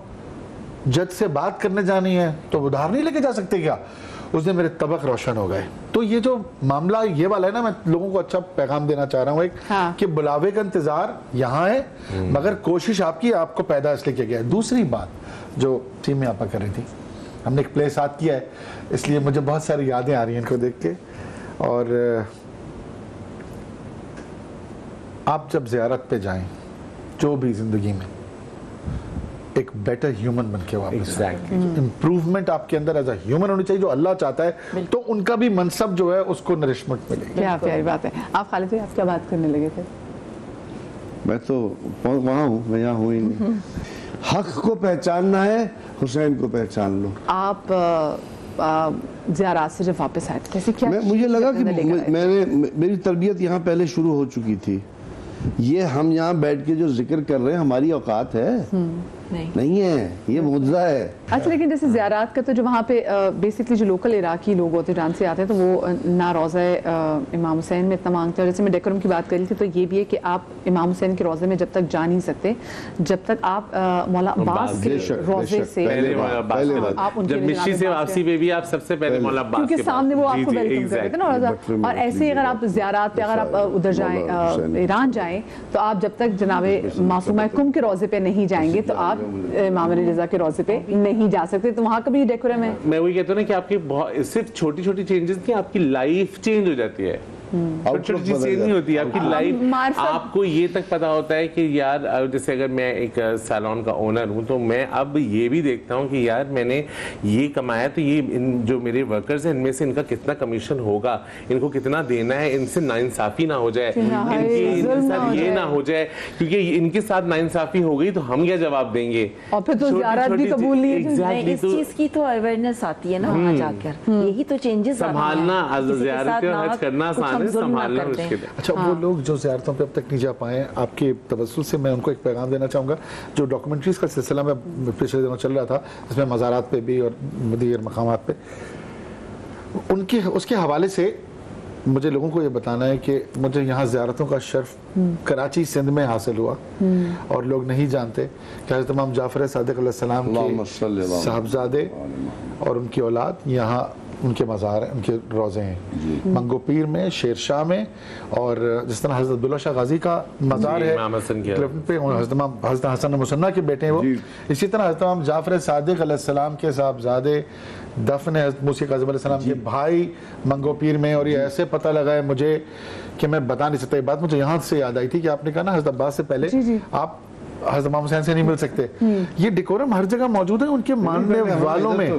جج سے بات کرنے جانی ہے, تو ادھار نہیں لے کے جا سکتے کیا. اس دن میرے طبق روشن ہو گئے. تو یہ جو معاملہ یہ والا ہے نا, میں لوگوں کو اچھا پیغام دینا چاہ رہا ہوں ایک, کہ بلاوے کا انتظار یہاں ہے, مگر کوشش آپ کی, آپ کو پیدا اس لیے کیا گیا ہے. دوسری بات جو ٹیم میں آپا کر رہی تھی, ہم نے ایک پلے ساتھ کیا ہے, اس لیے مجھے بہت ساری یادیں آ رہی ہیں ان کو دیکھ کے. اور آپ جب زیارت پہ جائیں جو بھی زندگی میں, ایک بیٹر ہیومن بن کے واپس امپروومنٹ آپ کے اندر ایز اے ہیومن ہونی چاہیے, جو اللہ چاہتا ہے, تو ان کا بھی منصب جو ہے اس کو نرشمنٹ ملے گی. کیا پیاری بات ہے. آپ خالد بھائی آپ کیا بات کرنے لگے تھے؟ میں تو وہاں ہوں, میں یہاں ہوں ہی نہیں. حق کو پہچاننا ہے, حسین کو پہچان لو. آپ زیارات سے جب واپس آئے کیسے, کیا مجھے لگا کہ میری تربیت یہاں پہلے شروع ہو چکی تھی. یہ ہم یہاں بیٹھ کے جو ذکر کر رہے ہیں ہماری اوقات ہے نہیں ہے, یہ معجزہ ہے. اچھا لیکن جیسے زیارات کا تو جو وہاں پہ بیسکلی جو لوکل عراقی لوگ ہوتے ہیں ایران سے آتے ہیں, تو وہ نہ روضہ امام حسین میں اتنا مانگتے ہیں. جیسے میں ڈیکورم کی بات کر رہی تھی, تو یہ بھی ہے کہ آپ امام حسین کے روضے میں جب تک جا نہیں سکتے جب تک آپ مولا عباس کے روضے سے, جب مشی سے واپسی پہ بھی آپ سب سے پہلے مولا عباس کیونکہ سامنے وہ آپ کو ویلکم کر رہے تھے نا. اور ایسے ہی اگر آپ زیارات پہ اگر آپ ادھر جائیں, ایران جائیں, تو آپ جب تک جناب معصومہ کم کے روضے پہ نہیں جائیں گے تو آپ امام علی رضا کے روضے پہ نہیں جا سکتے. تو وہاں کا بھی ڈیکورم ہے. میں وہی کہتا ہوں نا کہ آپ کی صرف چھوٹی چھوٹی چینجز کی آپ کی لائف چینج ہو جاتی ہے. چھوٹی چیز نہیں ہوتی ہے آپ کی لائف. آپ کو یہ تک پتا ہوتا ہے کہ یار جیسے اگر میں ایک سیلون کا اونر ہوں تو میں اب یہ بھی دیکھتا ہوں کہ یار میں نے یہ کمایا تو یہ جو میرے ورکرز ہیں ان میں سے ان کا کتنا کمیشن ہوگا, ان کو کتنا دینا ہے, ان سے ناانصافی نہ ہو جائے, ان کے ساتھ یہ نہ ہو جائے, کیونکہ ان کے ساتھ ناانصافی ہو گئی تو ہم کیا جواب دیں گے. اور پھر تو زیارت بھی قبول نہیں ہے. اس چیز کی تو اویئرنیس آتی ہے نا وہاں جا کر, یہی تو چینجز سنبھالنا, زیارت اور حج کرنا آسان ہے, سنبھالنا مشکل ہے. اچھا وہ لوگ جو زیارتوں پہ اب تک نہیں جا پائے ہیں, آپ کے توسل سے میں ان کو ایک پیغام دینا چاہوں گا. جو ڈاکومنٹریز کا سلسلہ میں پچھلے دنوں چل رہا تھا, اس میں مزارات پہ بھی اور دیگر مقامات پہ, ان کے اس کے حوالے سے مجھے لوگوں کو یہ بتانا ہے کہ مجھے یہاں زیارتوں کا شرف کراچی سندھ میں حاصل ہوا اور لوگ نہیں جانتے کہ حضرت امام جعفر صادق علیہ السلام کے صاحبزادے اور ان کی اولاد یہاں ان کے مزار ہیں, ان کے روزے ہیں منگو پیر میں, شیر شاہ میں, اور جس طرح حضرت عبداللہ شاہ غازی کا مزار ہے کلفٹن پہ, حضرت حسن مصنع کے بیٹے ہیں وہ, اسی طرح حضرت امام جعفر صادق علیہ السلام کے صاحبزادے دفن ہے حضرت موسی کاظم علیہ السلام کے بھائی منگو پیر میں. اور یہ ایسے پتہ لگا ہے مجھے کہ میں بتا نہیں سکتا. یہ بات مجھے یہاں سے یاد آئی تھی کہ آپ نے کہا نا حضرت عباس سے پہلے آپ حضرت امام حسین سے نہیں مل سکتے. یہ ڈیکورم ہر جگہ موجود ہے ان کے ماننے والوں میں.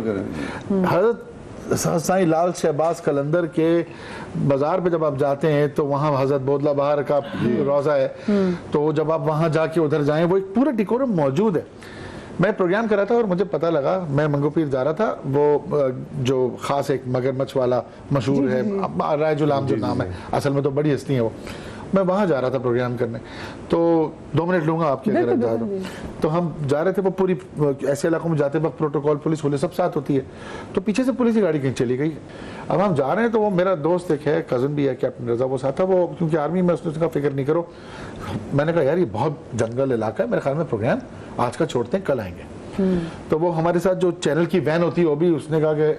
حضرت سائیں لال شہباز قلندر کے بازار پہ جب آپ جاتے ہیں تو وہاں حضرت بودلہ بہار کا روزہ ہے, تو جب آپ وہاں جا کے ادھر جائیں وہ ایک پورا ڈیکورم موجود ہے. میں پروگرام کر رہا تھا اور مجھے پتہ لگا, میں منگو پیر جا رہا تھا, وہ جو خاص ایک مگرمچھ والا مشہور ہے رائج العام جو نام ہے, اصل میں تو بڑی ہستی ہیں وہ, میں وہاں جا رہا تھا پروگرام کرنے. تو 2 منٹ لوں گا آپ کے اگر جا دوں. تو ہم جا رہے تھے, وہ پوری ایسے علاقوں میں جاتے وقت پروٹوکول پولیس والے سب ساتھ ہوتی ہے, تو پیچھے سے پولیس کی گاڑی کہیں چلی گئی. اب ہم جا رہے ہیں تو وہ میرا دوست ایک ہے, کزن بھی ہے, کیپٹن رضا, وہ ساتھ تھا, وہ کیونکہ آرمی میں اس نے کہا فکر نہیں کرو. میں نے کہا یار یہ بہت جنگل علاقہ ہے, میرے خیال میں پروگرام آج کا چھوڑتے ہیں, کل آئیں گے. تو وہ ہمارے ساتھ جو چینل کی وین ہوتی ہے وہ بھی اس نے کہا کہ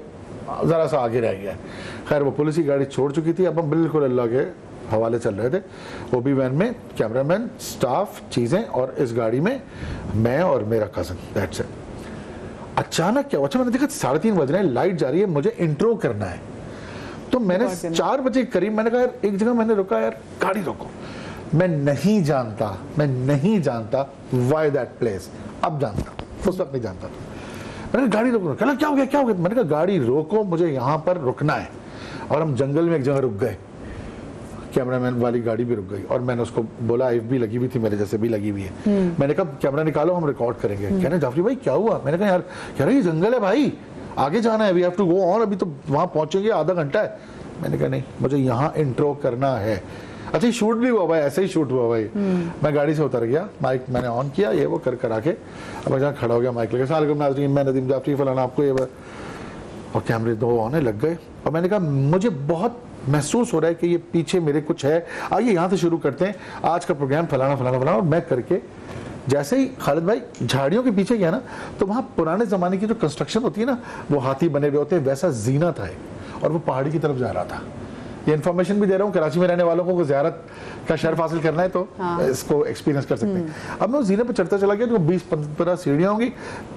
ذرا سا آگے رہ گیا ہے. خیر وہ پولیس کی گاڑی چھوڑ چکی تھی, اب ہم بالکل اللہ کے حوالے چل رہے تھے, وہ بھی وین میں, کیمرہ مین, سٹاف, چیزیں, اور اس گاڑی میں میں اور میرا کزن, دیٹس اٹ. اچانک کیا ہوا, اچھا میں نے دیکھا 3:30 بج رہے ہیں, لائٹ جا رہی ہے, مجھے انٹرو کرنا ہے. تو میں نے 4 بجے قریب میں نے کہا یار ایک جگہ میں نے رکا, یار گاڑی روکو, میں نہیں جانتا why that place. اب جانتا, اس وقت نہیں جانتا. میں نے کہا گاڑی روکو, کہا کیا ہو گیا. میں نے کہا گاڑی روکو, مجھے یہاں پر رکنا ہے. اور ہم جنگل میں ایک جگہ رک گئے, کیمرہ مین والی گاڑی بھی رک گئی, اور میں نے اس کو بولا, ایف بھی لگی ہوئی تھی میرے جیسے بھی لگی ہوئی ہے, میں نے کہا کیمرہ نکالو ہم ریکارڈ کریں گے. کہنے جعفری بھائی کیا ہوا. میں نے کہا یار کہہ رہے یہ جنگل ہے بھائی, آگے جانا ہے, وی ہیو ٹو گو آن, ابھی تو وہاں پہنچیں گے, آدھا گھنٹہ ہے. میں نے کہا نہیں, مجھے یہاں انٹرو کرنا ہے. اچھا شوٹ بھی ہوا بھائی, ایسے ہی شوٹ ہوا بھائی. میں گاڑی سے اتر گیا, مائک میں نے آن کیا, یہ وہ کر کے اب جہاں کھڑا ہو گیا, مائک لگا, السلام علیکم ناظرین, میں ندیم جعفری فلانا, آپ کو یہ, اور کیمرے 2 آنے لگ گئے. اور میں نے کہا مجھے بہت محسوس ہو رہا ہے کہ یہ پیچھے میرے کچھ ہے, آئیے یہاں سے شروع کرتے ہیں آج کا پروگرام فلانا. اور میں کر کے جیسے ہی خالد بھائی جھاڑیوں کے پیچھے گیا نا, تو وہاں پرانے زمانے کی جو کنسٹرکشن ہوتی ہے نا, وہ ہاتھی بنے ہوئے ہوتے ہیں, ویسا زینت ہے, اور وہ پہاڑی کی طرف جا رہا تھا. یہ انفارمیشن بھی دے رہا ہوں, کراچی میں رہنے والوں کو زیارت کا شرف حاصل کرنا ہے تو اس کو ایکسپیرینس کر سکتے ہیں. اب میں زینے پہ چڑھتا چلا گیا, تو 20-15 سیڑھیاں ہوں گی,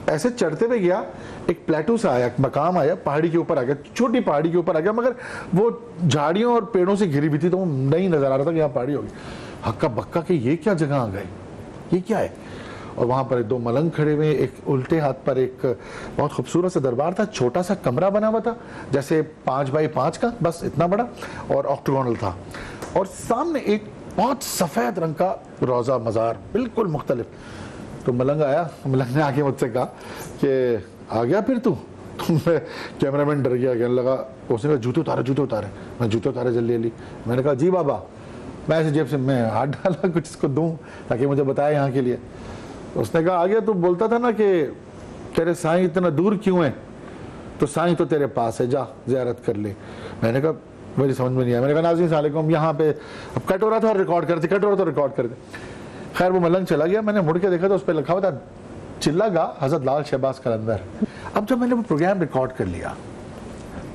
ایسے چڑھتے ہوئے گیا, ایک پلیٹو سے آیا, مقام آیا, پہاڑی کے اوپر آ گیا, چھوٹی پہاڑی کے اوپر آ گیا, مگر وہ جھاڑیوں اور پیڑوں سے گھری بھی تھی, تو وہ نہیں نظر آ رہا تھا کہ یہاں پہاڑی ہوگی. ہکا بکا کہ یہ کیا جگہ آ گئی, یہ کیا ہے. اور وہاں پر 2 ملنگ کھڑے ہوئے, ایک الٹے ہاتھ پر ایک بہت خوبصورت سا دربار تھا, چھوٹا سا کمرہ بنا ہوا تھا جیسے 5x5 کا, بس اتنا بڑا, اور آکٹاگونل تھا, اور سامنے ایک بہت سفید رنگ کا روزہ مزار بالکل مختلف. تو ملنگ آیا, ملنگ نے آ کے مجھ سے کہا کہ آ گیا پھر تو. کیمرہ مین ڈر گیا, کہنے لگا, اس نے کہا جوتے اتارے. میں جوتے اتارے جلدی. میں نے کہا جی بابا. میں ایسے جیب سے میں ہاتھ ڈالا, کچھ اس کو دوں تاکہ مجھے بتائے یہاں کے لیے. اس نے کہا آ گیا, تو بولتا تھا نا کہ تیرے سائیں اتنا دور کیوں ہیں, تو سائیں تو تیرے پاس ہے, جا زیارت کر لے. میں نے کہا میری سمجھ میں نہیں آیا. میں نے کہا ناظرین السلام علیکم, یہاں پہ اب کٹ ہو رہا تھا اور ریکارڈ کرتے. خیر وہ ملنگ چلا گیا, میں نے مڑ کے دیکھا تو اس پہ لکھا ہوا تھا چلا گا حضرت لال شہباز قلندر. اب جب میں نے وہ پروگرام ریکارڈ کر لیا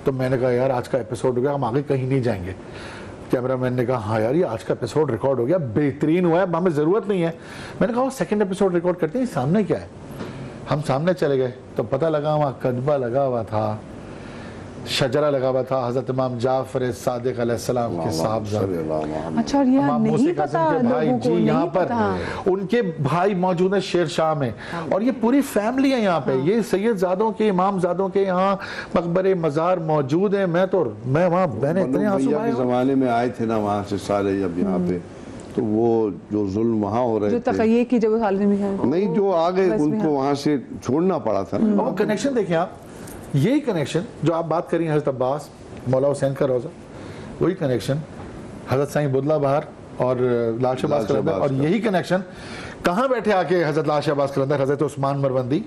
تو میں نے کہا یار آج کا ایپیسوڈ ہو گیا, ہم آگے کہیں نہیں جائیں گے. کیمرہ مین نے کہا ہاں یار یہ آج کا ایپیسوڈ ریکارڈ ہو گیا, بہترین ہوا ہے, اب ہمیں ضرورت نہیں ہے. میں نے کہا وہ سیکنڈ ایپیسوڈ ریکارڈ کرتے ہیں, سامنے کیا ہے. ہم سامنے چلے گئے تو پتہ لگا وہاں کتبہ لگا ہوا تھا, شجرہ لگا ہوا تھا, حضرت امام جعفر صادق علیہ السلام کے صاحبزادے. اچھا, اور یہ نہیں پتا لوگوں کو, یہاں پر ان کے بھائی موجود ہیں شیر شاہ میں, اور یہ پوری فیملی ہے یہاں پہ. یہ سید زادوں کے, امام زادوں کے یہاں مقبرے مزار موجود ہیں. میں وہاں بہنیں اتنے آنسو آئے, زمانے میں آئے تھے نا وہاں سے سارے, جب یہاں پہ تو وہ جو ظلم وہاں ہو رہے جو تقیہ کی جب حالت میں نہیں, جو آگے ان کو وہاں سے چھوڑنا پڑا تھا. وہ کنیکشن دیکھیں آپ, یہی کنیکشن جو آپ بات کریں حضرت عباس مولا حسین کا روزہ, وہی کنیکشن حضرت سائیں بودلہ بہار اور لال شہباز قلندر, اور یہی کنیکشن کہاں بیٹھے آ کے حضرت لال شہباز قلندر, حضرت عثمان مروندی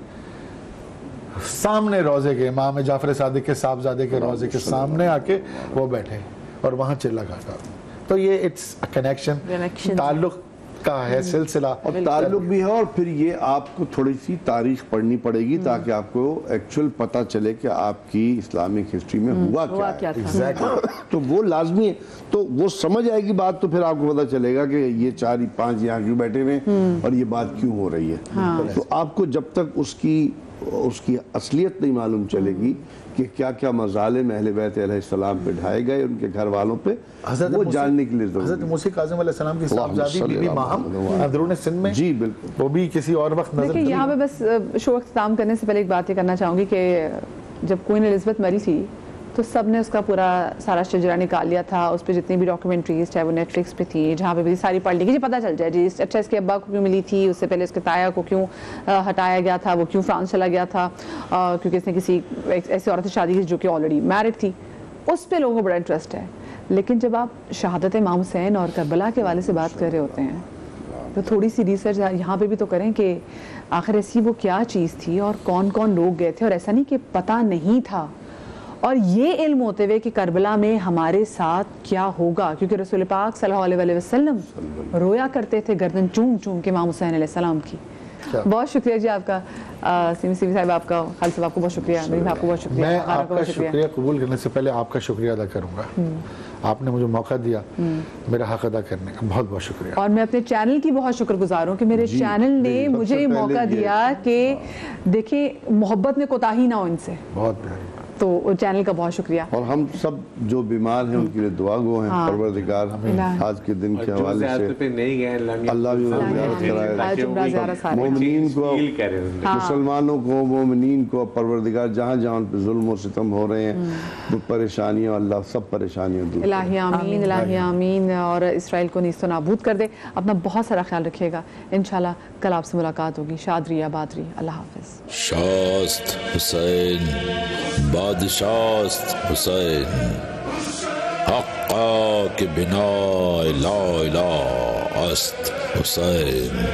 سامنے روزے کے, امام جعفر صادق کے صاحبزادے کے روزے کے سامنے آ کے وہ بیٹھے. اور وہاں چلا کاٹا. تو یہ اٹس کنیکشن تعلق کا ہے سلسلہ, اور تعلق بھی ہے. اور پھر یہ آپ کو تھوڑی سی تاریخ پڑھنی پڑے گی تاکہ آپ کو ایکچوئل پتہ چلے کہ آپ کی اسلامک ہسٹری میں ہوا کیا ہے. تو وہ لازمی ہے, تو وہ سمجھ آئے گی بات, تو پھر آپ کو پتہ چلے گا کہ یہ 4-5 یہاں کیوں بیٹھے ہوئے اور یہ بات کیوں ہو رہی ہے. تو آپ کو جب تک اس کی اصلیت نہیں معلوم چلے گی کہ کیا کیا مظالم اہل بیت علیہ السلام پہ ڈھائے گئے ان کے گھر والوں پہ, وہ جاننے کے لیے حضرت موسی کاظم علیہ السلام کی صاحبزادی بی بی ماہم اندرون سندھ میں, جی بالکل, وہ بھی کسی اور وقت نظر. دیکھیں یہاں پہ بس شو اختتام کرنے سے پہلے ایک بات یہ کرنا چاہوں گی کہ جب کوئین الزبتھ مری تھی تو سب نے اس کا پورا سارا شجرہ نکال لیا تھا, اس پہ جتنی بھی ڈاکیومنٹریز چاہے وہ نیٹ فلکس پہ تھی جہاں پہ بھی ساری پڑھ لی کہ پتہ چل جائے جی اچھا اس کے ابا کو کیوں ملی تھی, اس سے پہلے اس کے تایا کو کیوں ہٹایا گیا تھا, وہ کیوں فرانس چلا گیا تھا کیونکہ اس نے کسی ایسی عورت سے شادی کی جو کہ آلریڈی میرڈ تھی, اس پہ لوگوں کو بڑا انٹرسٹ ہے. لیکن جب آپ شہادت امام حسین اور کربلا کے والے سے بات کر رہے ہوتے ہیں تو تھوڑی سی ریسرچ یہاں پہ بھی تو کریں کہ آخر ایسی وہ کیا چیز تھی اور کون کون لوگ گئے تھے, اور ایسا نہیں کہ پتہ نہیں تھا, اور یہ علم ہوتے ہوئے کہ کربلا میں ہمارے ساتھ کیا ہوگا, کیونکہ رسول پاک صلی اللہ علیہ وسلم رویا کرتے تھے گردن چوم چوم کے امام حسین علیہ السلام کی. بہت شکریہ جی آپ کا, سیمی صاحب آپ کا, خالد صاحب آپ کو بہت شکریہ, میری آپ کو بہت شکریہ. میں آپ کا شکریہ قبول کرنے سے پہلے آپ کا شکریہ ادا کروں گا, آپ نے مجھے موقع دیا میرا حق ادا کرنے کا, بہت بہت شکریہ. اور میں اپنے چینل کی بہت شکر گزار ہوں کہ میرے چینل نے مجھے یہ موقع دیا کہ دیکھیں محبت میں کوتاہی نہ ہو ان سے. بہت پیاری, تو چینل کا بہت شکریہ. اور ہم سب جو بیمار ہیں ان کے لیے دعا گو ہیں, پروردگار آج کے دن کے حوالے سے اللہ بھی زیارت کرائے, مومنین کو, مسلمانوں کو, مومنین کو پروردگار جہاں جہاں ان پہ ظلم و ستم ہو رہے ہیں پریشانیاں, اللہ سب پریشانیاں دور کرے. الہی آمین, الہی آمین, اور اسرائیل کو نیست و نابود کر دے. اپنا بہت سارا خیال رکھیے گا, انشاءاللہ کل آپ سے ملاقات ہوگی. شادری آبادری, اللہ حافظ. شاست حسین بادشاست حسین, حقا کہ بنا لا الہ است حسین.